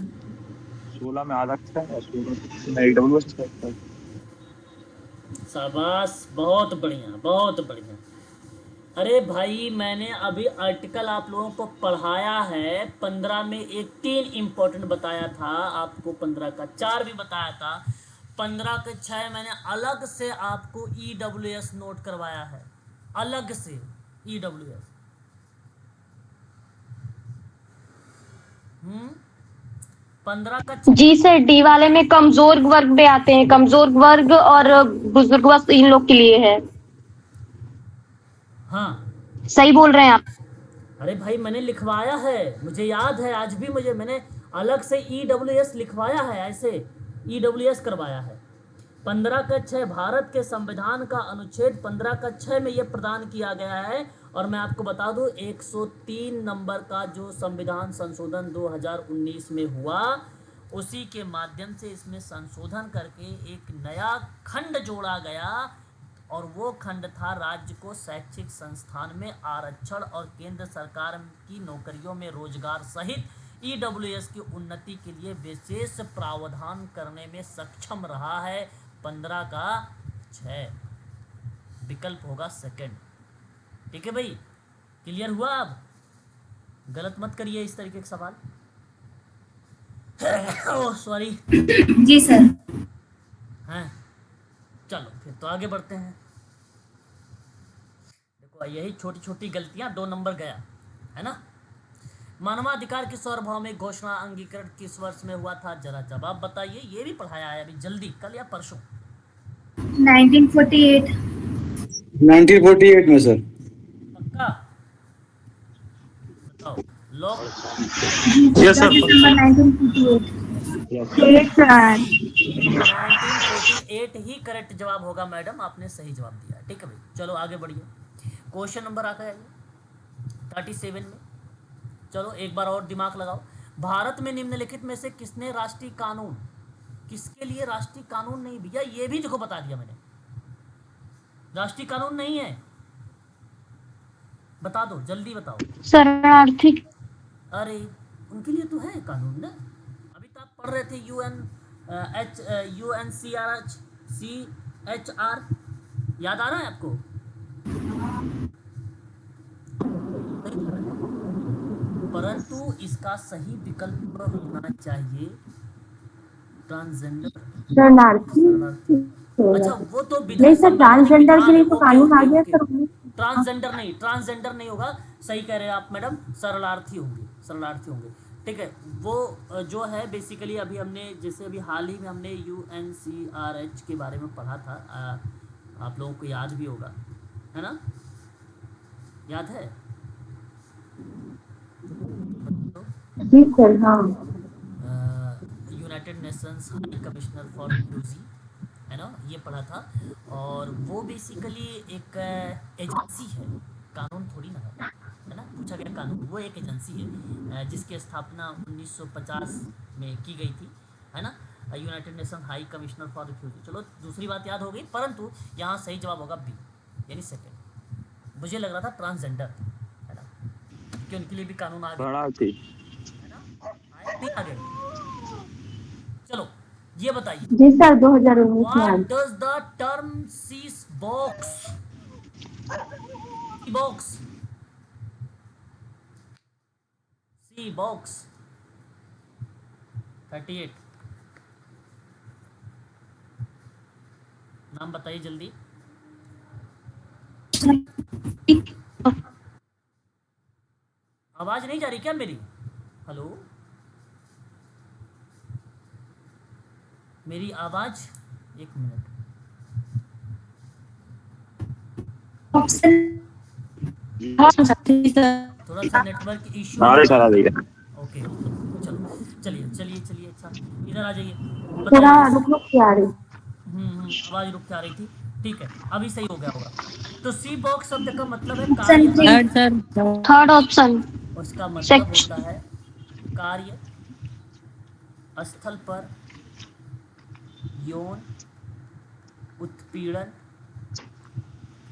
16 में आरक्षण और 16 में EWS है। शाबाश, बहुत बढ़िया बहुत बढ़िया। अरे भाई मैंने अभी आर्टिकल आप लोगों को पढ़ाया है। 15 में एक 3 इम्पोर्टेंट बताया था आपको, 15 का 4 भी बताया था, 15 के 6 मैंने अलग से आपको EWS नोट करवाया है, अलग से EWS। 15 का 6। जी सर, डी वाले में कमजोर वर्ग में आते हैं, कमजोर वर्ग और बुजुर्ग वर्ग इन लोग के लिए है। हाँ सही बोल रहे हैं आप। अरे भाई मैंने लिखवाया है, मुझे याद है आज भी, मैंने अलग से EWS लिखवाया है, ऐसे EWS करवाया है। 15 का 6 भारत के संविधान का अनुच्छेद 15 का 6 में ये प्रदान किया गया है। और मैं आपको बता दूं 103 नंबर का जो संविधान संशोधन 2019 में हुआ, उसी के माध्यम से इसमें संशोधन करके एक नया खंड जोड़ा गया, और वो खंड था राज्य को शैक्षिक संस्थान में आरक्षण और केंद्र सरकार की नौकरियों में रोजगार सहित EWS की उन्नति के लिए विशेष प्रावधान करने में सक्षम रहा है। 15 का 6 विकल्प होगा सेकंड। ठीक है भाई, क्लियर हुआ? अब गलत मत करिए इस तरीके के सवाल। Oh sorry. जी सर। हैं, चलो फिर तो आगे बढ़ते हैं। देखो यही छोटी छोटी गलतियां 2 नंबर गया है ना। मानवाधिकार की सार्वभौमिक घोषणा अंगीकरण किस वर्ष में हुआ था, जरा जवाब बताइए। ये भी पढ़ाया है अभी, जल्दी, कल या परसों। 1948। 1948 में सर। पक्का? बताओ। लॉक। Yes sir. दिसंबर 1948। एक सर 1948 ही करेक्ट जवाब होगा मैडम, आपने सही जवाब दिया। ठीक है भाई, चलो आगे बढ़िए। क्वेश्चन नंबर आता है 37 में। चलो एक बार और दिमाग लगाओ। भारत में निम्नलिखित में से किसने राष्ट्रीय कानून, किसके लिए राष्ट्रीय कानून नहीं भैया, ये भी देखो बता दिया मैंने, राष्ट्रीय कानून नहीं है। बता दो, जल्दी बताओ। शरणार्थी। अरे उनके लिए तो है कानून ना, अभी तो आप पढ़ रहे थे UNCHR, याद आ रहा है आपको? परंतु इसका सही विकल्प होना चाहिए ट्रांसजेंडर। शरणार्थी। अच्छा वो तो नहीं विधायी सर, संवैधानिक ट्रांसजेंडर विधान के है। लिए तो ओके कानून आ ओके गया ओके। सर। ट्रांसजेंडर नहीं होगा, सही कह रहे हैं आप मैडम, शरणार्थी होंगे, शरणार्थी होंगे। ठीक है, वो जो है बेसिकली अभी हमने, जैसे अभी हाल ही में हमने UNCRH के बारे में पढ़ा था, आप लोगों को याद भी होगा, है ना? याद है? जी सर, हाँ। United Nations high commissioner for refugee, है ना, ये पढ़ा था। और वो बेसिकली एक एजेंसी है, कानून थोड़ी ना है ना, पूछा गया कानून। वो एक एजेंसी है जिसकी स्थापना 1950 में की गई थी, है ना, United nation high commissioner for refugee. चलो दूसरी बात याद हो गई, परंतु यहाँ सही जवाब होगा बी, यानी सेकेंड। मुझे लग रहा था ट्रांसजेंडर, है ना, कि उनके लिए भी कानून आ गया, शरणार्थी। है ना, आए नहीं आ गए। चलो ये बताइए, जी सर, 2019 में आ What गया। does the term sea box? Sea box. Sea box. 38। नाम बताइए जल्दी। आवाज नहीं जा रही क्या मेरी? हेलो, मेरी आवाज, एक मिनट, थोड़ा सा नेटवर्क इश्यू नारे है। चला दिया। ओके, चलो चलिए चलिए चलिए, अच्छा इधर आ जाइए, थोड़ा बताइए। रुक रुक के आ रही। आवाज रुक के आ रही थी। ठीक है, अभी सही हो गया होगा। तो सी बॉक्स शब्द का मतलब है कार्य, थर्ड ऑप्शन। उसका मतलब सेक्शन। होता है कार्य स्थल पर यौन उत्पीड़न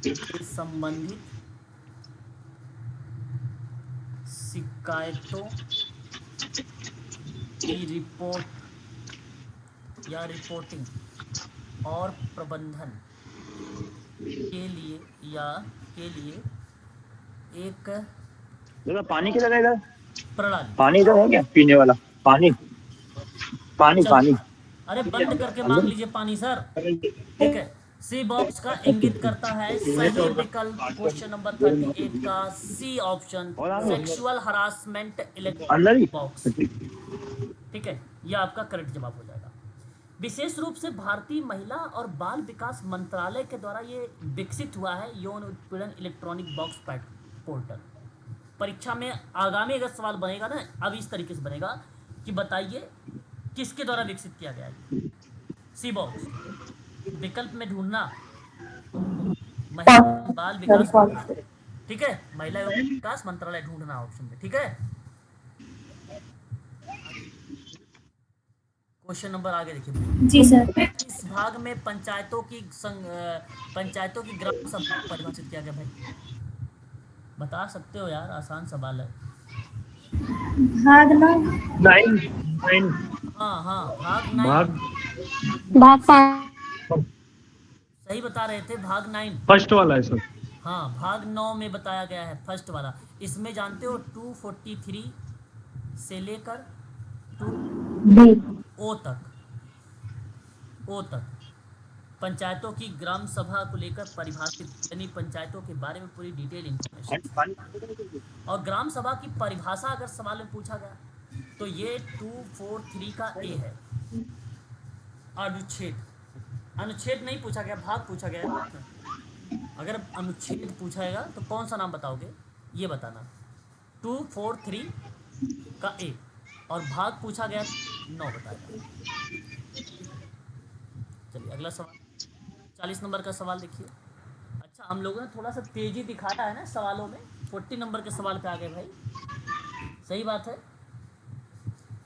से संबंधित शिकायतों की रिपोर्ट या रिपोर्टिंग और प्रबंधन के लिए एक दादा पानी किधर है इधर? प्रणाली। पानी इधर है क्या पीने वाला? पानी पानी चल, पानी। अरे बंद करके मांग लीजिए पानी सर। ठीक है, सी बॉक्स का इंगित करता है सही विकल्प क्वेश्चन नंबर 38 का सी ऑप्शन, सेक्सुअल हरासमेंट अंदर ही। Electronic box. ठीक है, यह आपका करेक्ट जवाब हो जाएगा। विशेष रूप से भारतीय महिला और बाल विकास मंत्रालय के द्वारा ये विकसित हुआ है यौन उत्पीड़न इलेक्ट्रॉनिक बॉक्स पोर्टल। परीक्षा में आगामी अगर सवाल बनेगा ना, अब इस तरीके से बनेगा कि बताइए किसके द्वारा विकसित किया गया है सी बॉक्स। विकल्प में ढूंढना महिला बाल विकास मंत्रालय, ठीक है, महिला एवं विकास मंत्रालय ढूंढना ऑप्शन में। ठीक है, क्वेश्चन नंबर आगे देखिए। जी सर। इस भाग में पंचायतों की ग्राम सभा परिभाषित किया गया भाई, बता सकते हो यार, आसान सवाल है। भाग ना। 9 9 हाँ हाँ, भाग 9। भाग भाग 5। सही बता रहे थे, भाग 9। फर्स्ट वाला है सर। हाँ, भाग 9 में बताया गया है, फर्स्ट वाला। इसमें जानते हो 243 से लेकर 2 बी। ओ तक, पंचायतों की ग्राम सभा को लेकर परिभाषित, यानी पंचायतों के बारे में पूरी डिटेल इंफॉर्मेशन। और ग्राम सभा की परिभाषा अगर सवाल में पूछा गया तो ये 243 का ए है। अनुच्छेद, अनुच्छेद नहीं पूछा गया, भाग पूछा गया। अगर अनुच्छेद पूछाएगा तो कौन सा नाम बताओगे, ये बताना। 243 का ए और भाग पूछा गया 9 बताएगा। चलिए अगला सवाल, 40 नंबर का सवाल देखिए। अच्छा, हम लोगों ने थोड़ा सा तेजी दिखाया है ना सवालों में, 40 नंबर के सवाल पे आ गए भाई, सही बात है।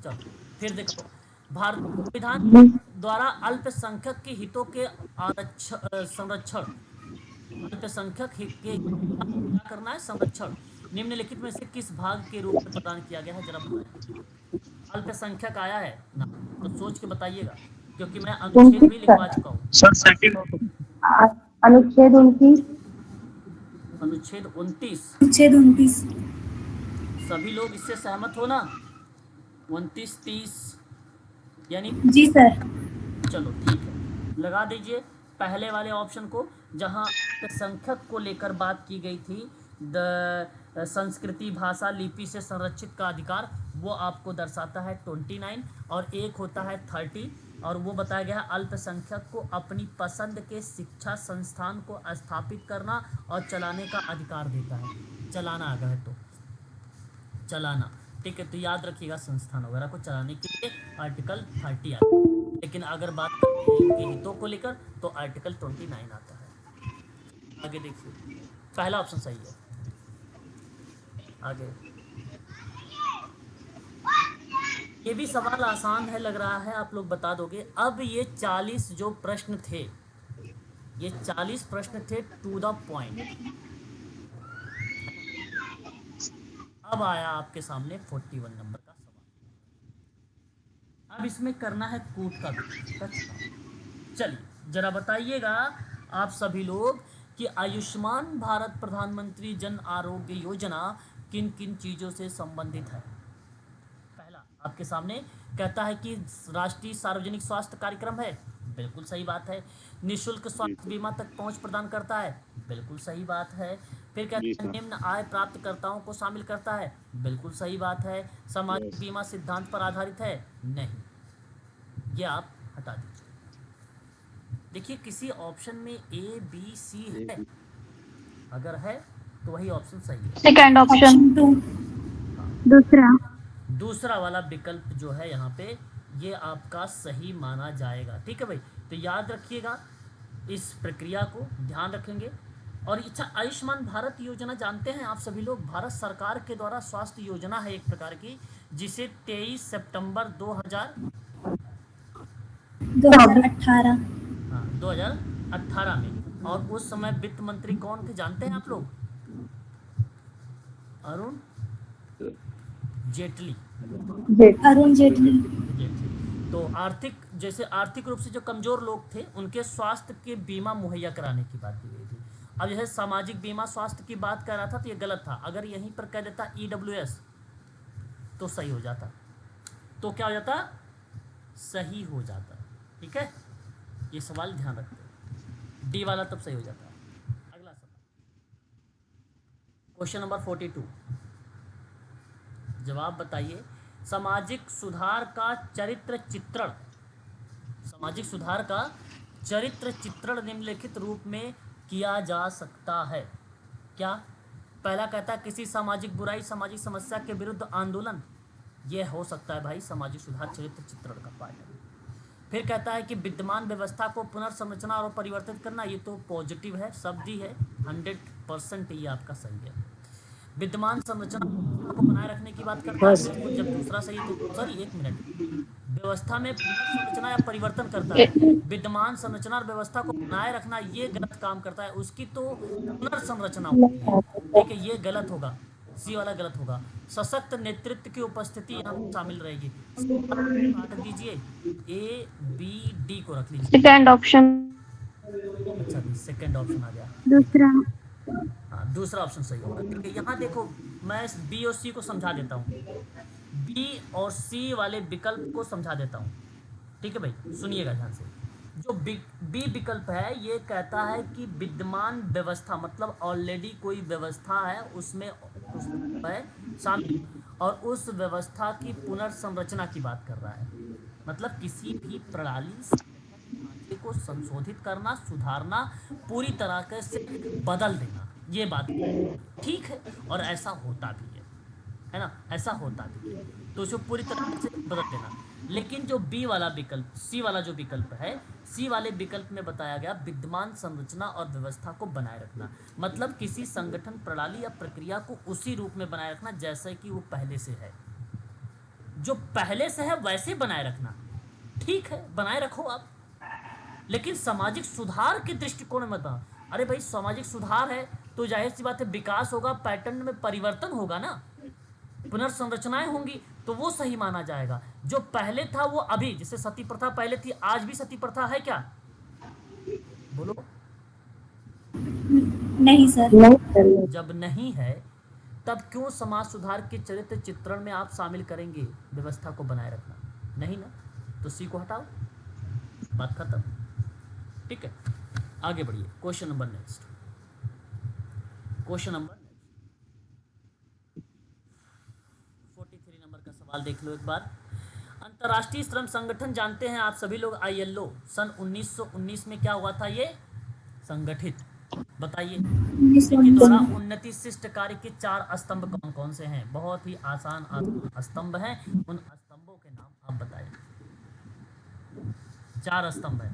चलो फिर देखो, भारत संविधान द्वारा अल्पसंख्यक के हितों के संरक्षण, अल्पसंख्यक हित के क्या करना है, संरक्षण निम्नलिखित में से किस भाग के रूप में प्रदान किया गया है, जरा बताएं। अल्पसंख्यक आया है ना, तो सोच के बताइएगा, क्योंकि मैं अनुच्छेद भी लिखवा चुका हूँ। सर सेकंड अनुच्छेद 29। अनुच्छेद 29, अनुच्छेद 29। सभी लोग इससे सहमत हो ना? 29, 30 यानी, जी सर। चलो ठीक है, लगा दीजिए पहले वाले ऑप्शन को, जहाँ संख्यक को लेकर बात की गई थी, संस्कृति भाषा लिपि से संरक्षित का अधिकार, वो आपको दर्शाता है 29, और एक होता है 30, और वो बताया गया है अल्पसंख्यक को अपनी पसंद के शिक्षा संस्थान को स्थापित करना और चलाने का अधिकार देता है। चलाना अगर है तो चलाना, ठीक है, तो याद रखिएगा संस्थान वगैरह को चलाने के लिए आर्टिकल 30 आता है, लेकिन अगर बात करते हैं इनके हितों को लेकर तो आर्टिकल 29 आता है। आगे देखिए, पहला ऑप्शन सही है। आगे, ये भी सवाल आसान है लग रहा है, आप लोग बता दोगे। अब ये 40 जो प्रश्न थे, ये 40 प्रश्न थे टू द पॉइंट। अब आया आपके सामने 41 नंबर का सवाल। अब इसमें करना है कूट का भी। चलिए जरा बताइएगा आप सभी लोग कि आयुष्मान भारत प्रधानमंत्री जन आरोग्य योजना किन किन चीज़ों से संबंधित है। पहला आपके सामने कहता है कि राष्ट्रीय सार्वजनिक स्वास्थ्य कार्यक्रम है, बिल्कुल सही बात है। निःशुल्क स्वास्थ्य बीमा तक पहुंच प्रदान करता है, बिल्कुल सही बात है। फिर कहते हैं निम्न आय प्राप्तकर्ताओं को शामिल करता है, बिल्कुल सही बात है। सामाजिक बीमा सिद्धांत पर आधारित है, नहीं, ये आप हटा दीजिए। देखिए किसी ऑप्शन में ए बी सी है, अगर है तो वही ऑप्शन सही है। सेकंड ऑप्शन, दूसरा, दूसरा वाला विकल्प जो है यहाँ पे, ये आपका सही माना जाएगा। ठीक है भाई, तो याद रखिएगा इस प्रक्रिया को, ध्यान रखेंगे। और अच्छा, आयुष्मान भारत योजना जानते हैं आप सभी लोग, भारत सरकार के द्वारा स्वास्थ्य योजना है एक प्रकार की, जिसे 23 सितंबर 2018 में, और उस समय वित्त मंत्री कौन थे जानते हैं आप लोग? अरुण जेटली। अरुण जेटली। तो आर्थिक, जैसे आर्थिक रूप से जो कमजोर लोग थे उनके स्वास्थ्य के बीमा मुहैया कराने की बात की गई थी। अब जैसे सामाजिक बीमा स्वास्थ्य की बात कर रहा था तो ये गलत था, अगर यहीं पर कह देता EWS तो सही हो जाता, तो क्या हो जाता, सही हो जाता। ठीक है, ये सवाल ध्यान रखते हैं, डी वाला तब सही हो जाता है। अगला सवाल, क्वेश्चन नंबर 42, जवाब बताइए। सामाजिक सुधार का चरित्र चित्रण, सामाजिक सुधार का चरित्र चित्रण निम्नलिखित रूप में किया जा सकता है। क्या? पहला कहता है किसी सामाजिक बुराई, सामाजिक समस्या के विरुद्ध आंदोलन, यह हो सकता है भाई सामाजिक सुधार चरित्र चित्रण का पार्ट है। फिर कहता है कि विद्यमान व्यवस्था को पुनर्संरचना और परिवर्तित करना, ये तो पॉजिटिव है, शब्द ही है, 100% ये आपका सही है। विद्यमान संरचना को बनाए रखने की बात करता है, बिल्कुल, जब दूसरा सही तो सॉरी 1 मिनट, व्यवस्था में पुनर्संरचना या परिवर्तन करता है, विद्यमान संरचना और व्यवस्था को बनाए रखना ये गलत काम करता है, उसकी तो पुनर्संरचना होती है। ठीक है, ये गलत होगा, सी वाला गलत होगा। सशक्त नेतृत्व की उपस्थिति यहाँ शामिल रहेगी, काट दीजिए, A B D को रख लीजिए। सेकंड ऑप्शन, अच्छा सेकंड ऑप्शन आ गया, दूसरा, हाँ दूसरा ऑप्शन सही होगा। ठीक है, यहाँ देखो मैं बी और सी को समझा देता हूँ, बी और सी वाले विकल्प को समझा देता हूँ। ठीक है भाई, सुनिएगा ध्यान से। जो बी विकल्प है ये कहता है कि विद्यमान व्यवस्था, मतलब ऑलरेडी कोई व्यवस्था है उसमें उस है शामिल, और उस व्यवस्था की पुनर्संरचना की बात कर रहा है। मतलब किसी भी प्रणाली ढांचे को संशोधित करना, सुधारना, पूरी तरह से बदल देना, ये बात ठीक है, और ऐसा होता भी है ना, ऐसा होता भी है, तो उसको पूरी तरह से बदल देना। लेकिन जो बी वाला विकल्प, सी वाला जो विकल्प है, सी वाले विकल्प में बताया गया विद्यमान संरचना और व्यवस्था को बनाए रखना, मतलब किसी संगठन, प्रणाली या प्रक्रिया को उसी रूप में बनाए रखना जैसे कि वो पहले से है, जो पहले से है वैसे बनाए रखना। ठीक है, बनाए रखो आप, लेकिन सामाजिक सुधार के दृष्टिकोण में था। अरे भाई सामाजिक सुधार है तो जाहिर सी बात है विकास होगा, पैटर्न में परिवर्तन होगा ना, पुनर्संरचनाएं होंगी, तो वो सही माना जाएगा। जो पहले था वो अभी, जैसे सती प्रथा पहले थी, आज भी सती प्रथा है क्या? बोलो। नहीं सर। जब नहीं है तब क्यों समाज सुधार के चरित्र चित्रण में आप शामिल करेंगे व्यवस्था को बनाए रखना? नहीं ना, तो सी को हटाओ, बात खत्म। ठीक है, आगे बढ़िए। Question number next, question number 43 number का सवाल देख लो एक बार। अंतर्राष्ट्रीय श्रम संगठन जानते हैं आप सभी लोग, ILO, सन 1919 में क्या हुआ था ये संगठित? बताइए, इसके द्वारा उन्नति शिष्ट कार्य के 4 स्तंभ कौन कौन से हैं? बहुत ही आसान स्तंभ हैं, उन स्तंभों के नाम आप बताइए। 4 स्तंभ हैं।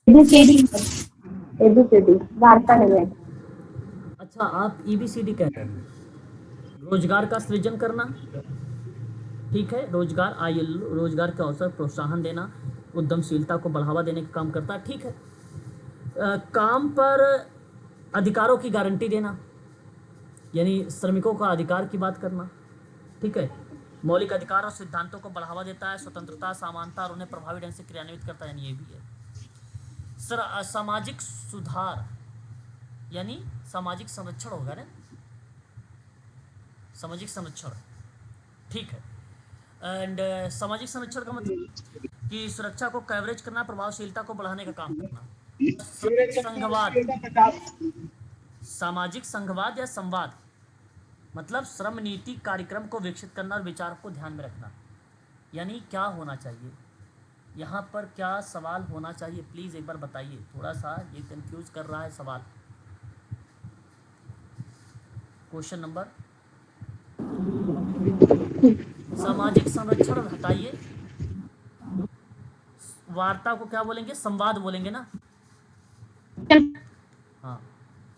ABCD वार्ता निवेद। अच्छा, आप EBCD कह रहे हैं, रोजगार का सृजन करना, ठीक है, रोजगार, ILO रोजगार के अवसर प्रोत्साहन देना, उद्यमशीलता को बढ़ावा देने का काम करता है, ठीक है। काम पर अधिकारों की गारंटी देना, यानी श्रमिकों का अधिकार की बात करना, ठीक है। मौलिक अधिकार और सिद्धांतों को बढ़ावा देता है, स्वतंत्रता, समानता और उन्हें प्रभावी ढंग से क्रियान्वित करता है, यानी ये भी है। सामाजिक सुधार यानी सामाजिक संरक्षण होगा ना, सामाजिक संरक्षण, ठीक है। एंड सामाजिक संरक्षण का मतलब कि सुरक्षा को कवरेज करना, प्रभावशीलता को बढ़ाने का काम करना। संघवाद, सामाजिक संघवाद या संवाद, मतलब श्रम नीति कार्यक्रम को विकसित करना और विचार को ध्यान में रखना। यानी क्या होना चाहिए यहाँ पर, क्या सवाल होना चाहिए, प्लीज एक बार बताइए, थोड़ा सा ये कंफ्यूज कर रहा है सवाल। क्वेश्चन नंबर, सामाजिक संरक्षण हटाइए, वार्ता को क्या बोलेंगे, संवाद बोलेंगे ना, हाँ,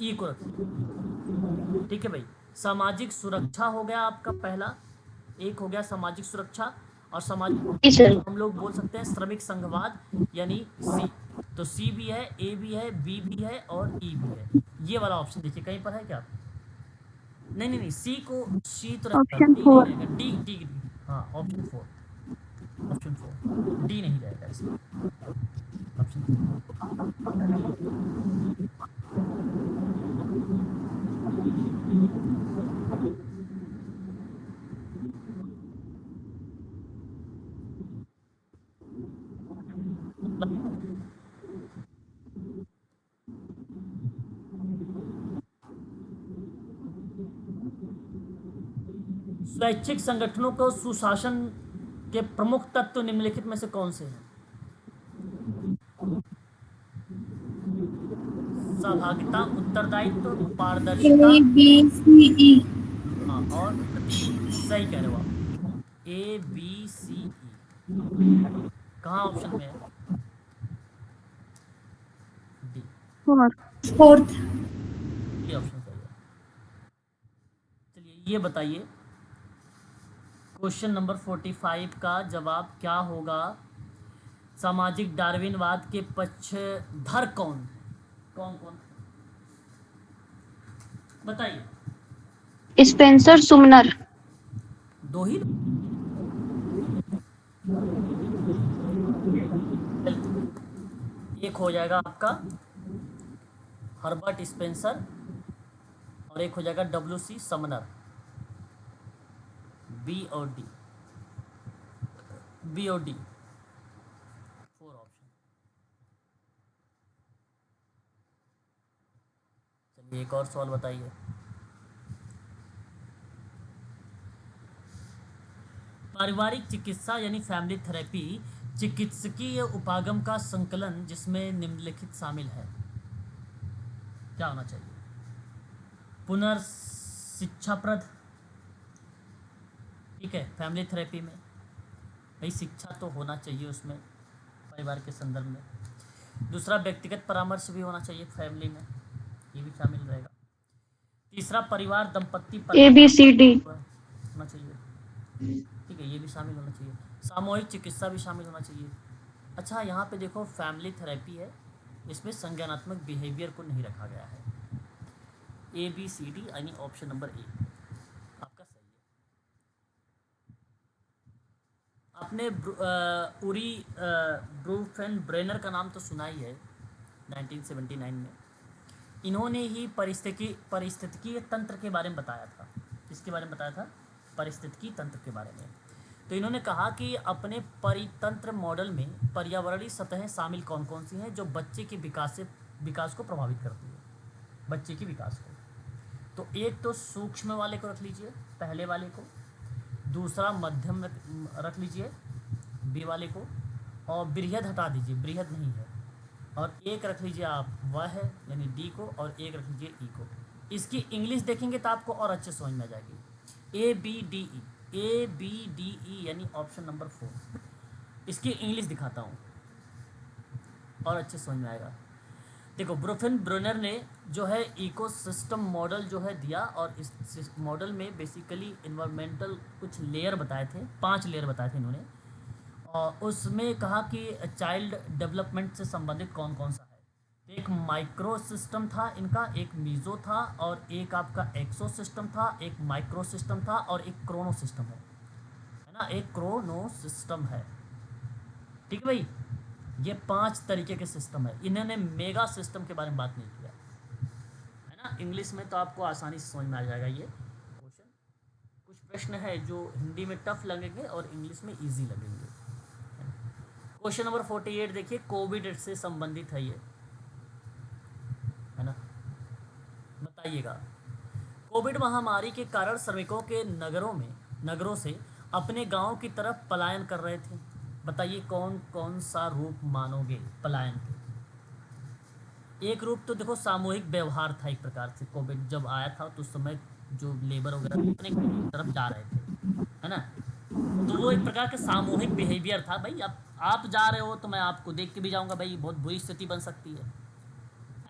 ई को रखिए, ठीक है भाई। सामाजिक सुरक्षा हो गया आपका पहला, एक हो गया सामाजिक सुरक्षा, और सामाजिक हम लोग बोल सकते हैं श्रमिक संघवाद, यानी सी, तो सी भी है, ए भी है, बी भी है और ई भी है। ये वाला ऑप्शन देखिए कहीं पर है क्या? नहीं नहीं नहीं, सी को, सी तो ऑप्शन 4, डी, डी, हाँ ऑप्शन 4, ऑप्शन 4, डी नहीं रहेगा इसमें, ऑप्शन 4। स्वैच्छिक संगठनों को सुशासन के प्रमुख तत्व निम्नलिखित में से कौन से हैं? सहभागिता, उत्तरदायित्व, पारदर्शिता, ABCE। हाँ, और सही कह रहे हो आप, ABCE। कहाँ ऑप्शन में है? D, 4th। ये ऑप्शन सही है। चलिए ये बताइए, क्वेश्चन नंबर 45 का जवाब क्या होगा? सामाजिक डार्विनवाद के पक्षधर कौन कौन कौन बताइए। स्पेंसर सुमनर। दो ही, एक हो जाएगा आपका हर्बर्ट स्पेंसर और एक हो जाएगा WC समनर, बी और डी। बी और डी, 4 ऑप्शन। चलिए एक और सवाल बताइए। पारिवारिक चिकित्सा यानी फैमिली थेरेपी चिकित्सकीय उपागम का संकलन जिसमें निम्नलिखित शामिल है, क्या होना चाहिए? पुनर्शिक्षाप्रद, ठीक है, फैमिली थेरेपी में भाई शिक्षा तो होना चाहिए उसमें परिवार के संदर्भ में। दूसरा व्यक्तिगत परामर्श भी होना चाहिए फैमिली में, ये भी शामिल रहेगा। तीसरा परिवार दंपत्ति ABCD होना चाहिए, ठीक है, ये भी शामिल होना चाहिए। सामूहिक चिकित्सा भी शामिल होना चाहिए। अच्छा यहाँ पे देखो फैमिली थेरेपी है, इसमें संज्ञानात्मक बिहेवियर को नहीं रखा गया है। ABCD यानी ऑप्शन नंबर ए आपका सही है। आपने उरी ब्रूफेनब्रेनर का नाम तो सुना ही है, 1979 में इन्होंने ही पारिस्थितिकी तंत्र के बारे में बताया था। किसके बारे में बताया था? पारिस्थितिकी तंत्र के बारे में। तो इन्होंने कहा कि अपने परितंत्र मॉडल में पर्यावरणीय सतहें शामिल कौन कौन सी हैं जो बच्चे के विकास को प्रभावित करती है, बच्चे के विकास को। तो एक तो सूक्ष्म वाले को रख लीजिए, पहले वाले को। दूसरा मध्यम रख लीजिए, बी वाले को। और बृहद हटा दीजिए, बृहद नहीं है। और एक रख लीजिए आप वह है यानी डी को, और एक रख लीजिए ई को। इसकी इंग्लिश देखेंगे तो आपको और अच्छे समझ में आ जाएगी। ABDE यानी ऑप्शन नंबर 4। इसकी इंग्लिश दिखाता हूँ और अच्छे समझ में आएगा। देखो ब्रूफेनब्रेनर ने जो है इकोसिस्टम मॉडल जो है दिया, और इस मॉडल में बेसिकली इन्वायरमेंटल कुछ लेयर बताए थे, 5 लेयर बताए थे इन्होंने। और उसमें कहा कि चाइल्ड डेवलपमेंट से संबंधित कौन कौन सा है। एक माइक्रो सिस्टम था इनका, एक मीज़ो था, और एक आपका एक्सो सिस्टम था, एक माइक्रो सिस्टम था, और एक क्रोनो सिस्टम है ना, एक क्रोनो सिस्टम है। ठीक है भाई, ये 5 तरीके के सिस्टम है। इन्होंने मेगा सिस्टम के बारे में बात नहीं किया है ना। इंग्लिश में तो आपको आसानी से समझ में आ जाएगा ये क्वेश्चन। कुछ प्रश्न है जो हिंदी में टफ लगेंगे और इंग्लिश में इजी लगेंगे। क्वेश्चन नंबर 48 देखिए, कोविड से संबंधित है ये, है ना। बताइएगा, कोविड महामारी के कारण श्रमिकों के नगरों से अपने गांव की तरफ पलायन कर रहे थे। बताइए कौन कौन सा रूप मानोगे पलायन के? एक रूप तो देखो सामूहिक व्यवहार था, एक प्रकार से कोविड जब आया था तो उस समय जो लेबर वगैरह अपने तरफ जा रहे थे, है ना। तो वो एक प्रकार का सामूहिक बिहेवियर था। भाई आप जा रहे हो तो मैं आपको देख के भी जाऊंगा, भाई बहुत बुरी स्थिति बन सकती है।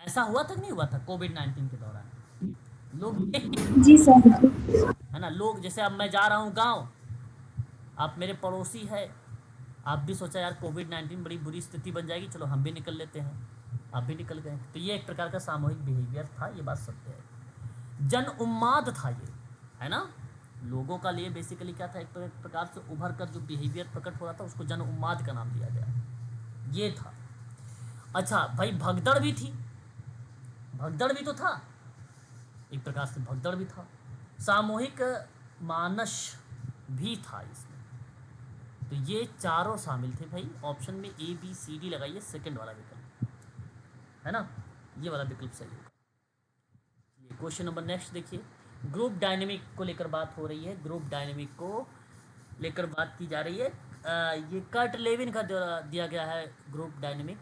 ऐसा हुआ था कि नहीं हुआ था कोविड-19 के दौरान? लोग जी सर। है ना, लोग जैसे अब मैं जा रहा हूँ गांव, आप मेरे पड़ोसी है, आप भी सोचा यार कोविड-19 बड़ी बुरी स्थिति बन जाएगी, चलो हम भी निकल लेते हैं, आप भी निकल गए। तो ये एक प्रकार का सामूहिक बिहेवियर था, ये बात सत्य है। जन उन्माद था ये, है ना। लोगों का लिए बेसिकली क्या था, एक प्रकार से उभर कर जो बिहेवियर प्रकट हो रहा था उसको जन उन्माद का नाम दिया गया, ये था। अच्छा भाई, भगदड़ भी थी, भगदड़ भी तो था, एक प्रकार से भगदड़ भी था। सामूहिक मानस भी था इसमें। तो ये चारों शामिल थे भाई। ऑप्शन में ABCD लगाइए, सेकंड वाला विकल्प, है ना, ये वाला विकल्प सही होगा। ये क्वेश्चन नंबर नेक्स्ट देखिए, ग्रुप डायनेमिक को लेकर बात हो रही है, ग्रुप डायनेमिक को लेकर बात की जा रही है। ये कर्ट लेविन का दिया गया है ग्रुप डायनेमिक।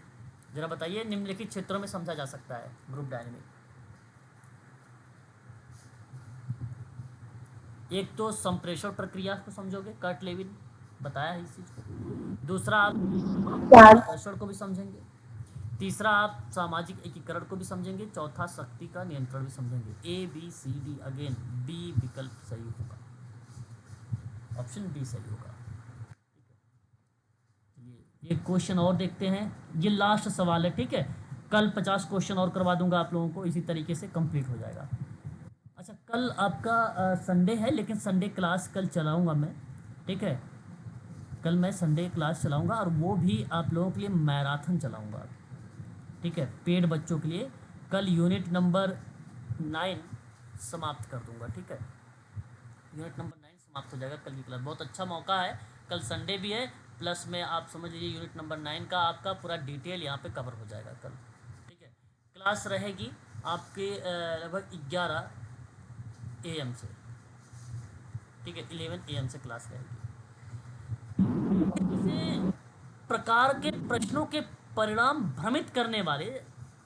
जरा बताइए निम्नलिखित क्षेत्रों में समझा जा सकता है ग्रुप डायनेमिक। एक तो संप्रेषण प्रक्रिया को समझोगे, कर्ट लेविन बताया है इस चीज को। दूसरा आप आकर्षण को भी समझेंगे। तीसरा आप सामाजिक एकीकरण को भी समझेंगे। चौथा शक्ति का नियंत्रण भी समझेंगे। ABCD अगेन बी विकल्प सही होगा, ऑप्शन बी सही होगा। ये क्वेश्चन और देखते हैं, ये लास्ट सवाल है, ठीक है। कल 50 क्वेश्चन और करवा दूंगा आप लोगों को, इसी तरीके से कंप्लीट हो जाएगा। अच्छा, कल आपका संडे है, लेकिन संडे क्लास कल चलाऊंगा मैं, ठीक है। कल मैं संडे क्लास चलाऊंगा और वो भी आप लोगों के लिए मैराथन चलाऊंगा, ठीक है, पेड बच्चों के लिए। कल यूनिट नंबर 9 समाप्त कर दूंगा, ठीक है। यूनिट नंबर 9 समाप्त हो जाएगा कल की क्लास। बहुत अच्छा मौका है, कल संडे भी है, प्लस में आप समझ लीजिए यूनिट नंबर 9 का आपका पूरा डिटेल यहाँ पे कवर हो जाएगा कल। ठीक है, क्लास रहेगी आपके लगभग 11 AM से। ठीक है, 11 AM से क्लास रहेगी। इसे प्रकार के प्रश्नों के परिणाम भ्रमित करने वाले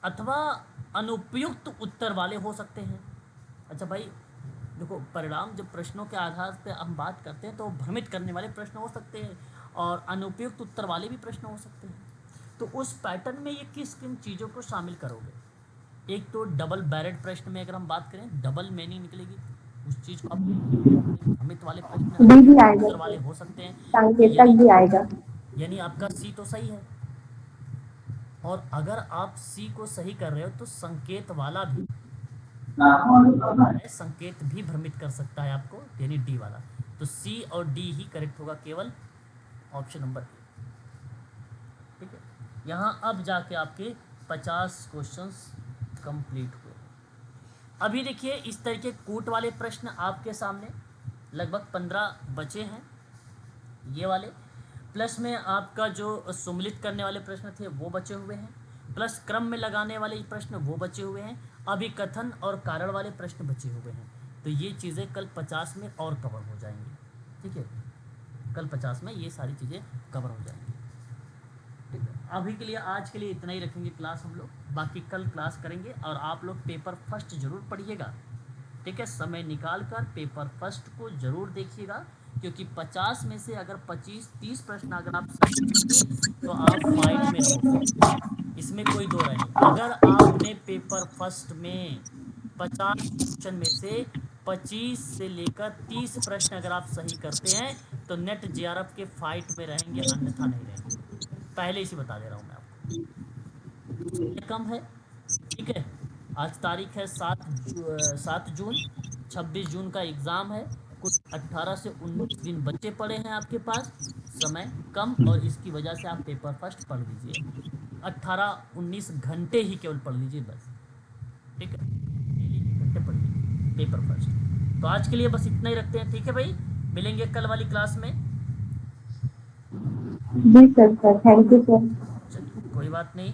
अथवा अनुपयुक्त उत्तर वाले हो सकते हैं। अच्छा भाई देखो, परिणाम जब प्रश्नों के आधार पे हम बात करते हैं तो भ्रमित करने वाले प्रश्न हो सकते हैं और अनुपयुक्त उत्तर वाले भी प्रश्न हो सकते हैं। तो उस पैटर्न में ये किस किन चीज़ों को शामिल करोगे? एक तो डबल बैरेड प्रश्न में अगर हम बात करें, डबल मीनिंग निकलेगी उस चीज़ को। आप भ्रमित वाले प्रश्न डी भी आएगा, उत्तर वाले हो सकते हैं, संकेतक भी आएगा। यानी आपका सी तो सही है। और अगर आप सी को सही कर रहे हो तो संकेत वाला भी, संकेत भी भ्रमित कर सकता है आपको, यानी डी वाला। तो सी और डी ही करेक्ट होगा, केवल ऑप्शन नंबर ए। ठीक है, यहाँ अब जाके आपके 50 क्वेश्चंस कंप्लीट हुए। अभी देखिए इस तरह के कूट वाले प्रश्न आपके सामने लगभग 15 बचे हैं, ये वाले। प्लस में आपका जो सुमिलित करने वाले प्रश्न थे वो बचे हुए हैं, प्लस क्रम में लगाने वाले प्रश्न वो बचे हुए हैं, अभिकथन और कारण वाले प्रश्न बचे हुए हैं। तो ये चीज़ें कल 50 में और कवर हो जाएंगी। ठीक है, कल 50 में ये सारी चीज़ें कवर हो जाएंगी। ठीक है, अभी के लिए आज के लिए इतना ही रखेंगे क्लास हम लोग, बाकी कल क्लास करेंगे। और आप लोग पेपर फर्स्ट ज़रूर पढ़िएगा। ठीक है, समय निकाल कर पेपर फर्स्ट को ज़रूर देखिएगा, क्योंकि 50 में से अगर 25-30 प्रश्न अगर आप सही करेंगे तो आप फाइट में रहोगे, इसमें कोई दो राय नहीं। अगर आपने पेपर फर्स्ट में 50 क्वेश्चन में से 25 से लेकर 30 प्रश्न अगर आप सही करते हैं तो नेट JRF के फाइट में रहेंगे, अन्यथा नहीं रहेंगे। पहले इसी बता दे रहा हूँ मैं आपको, कम है। ठीक है, आज तारीख है 7 जून, 26 जून का एग्ज़ाम है। कुछ 18 से 19 दिन बच्चे पड़े हैं आपके पास, समय कम, और इसकी वजह से आप पेपर फर्स्ट पढ़ लीजिए। 18-19 घंटे ही केवल पढ़ लीजिए बस। ठीक है, घंटे पढ़ लीजिए पेपर फर्स्ट। तो आज के लिए बस इतना ही रखते हैं। ठीक है भाई, मिलेंगे कल वाली क्लास में। जी सर, थैंक यू सर। चलिए, कोई बात नहीं।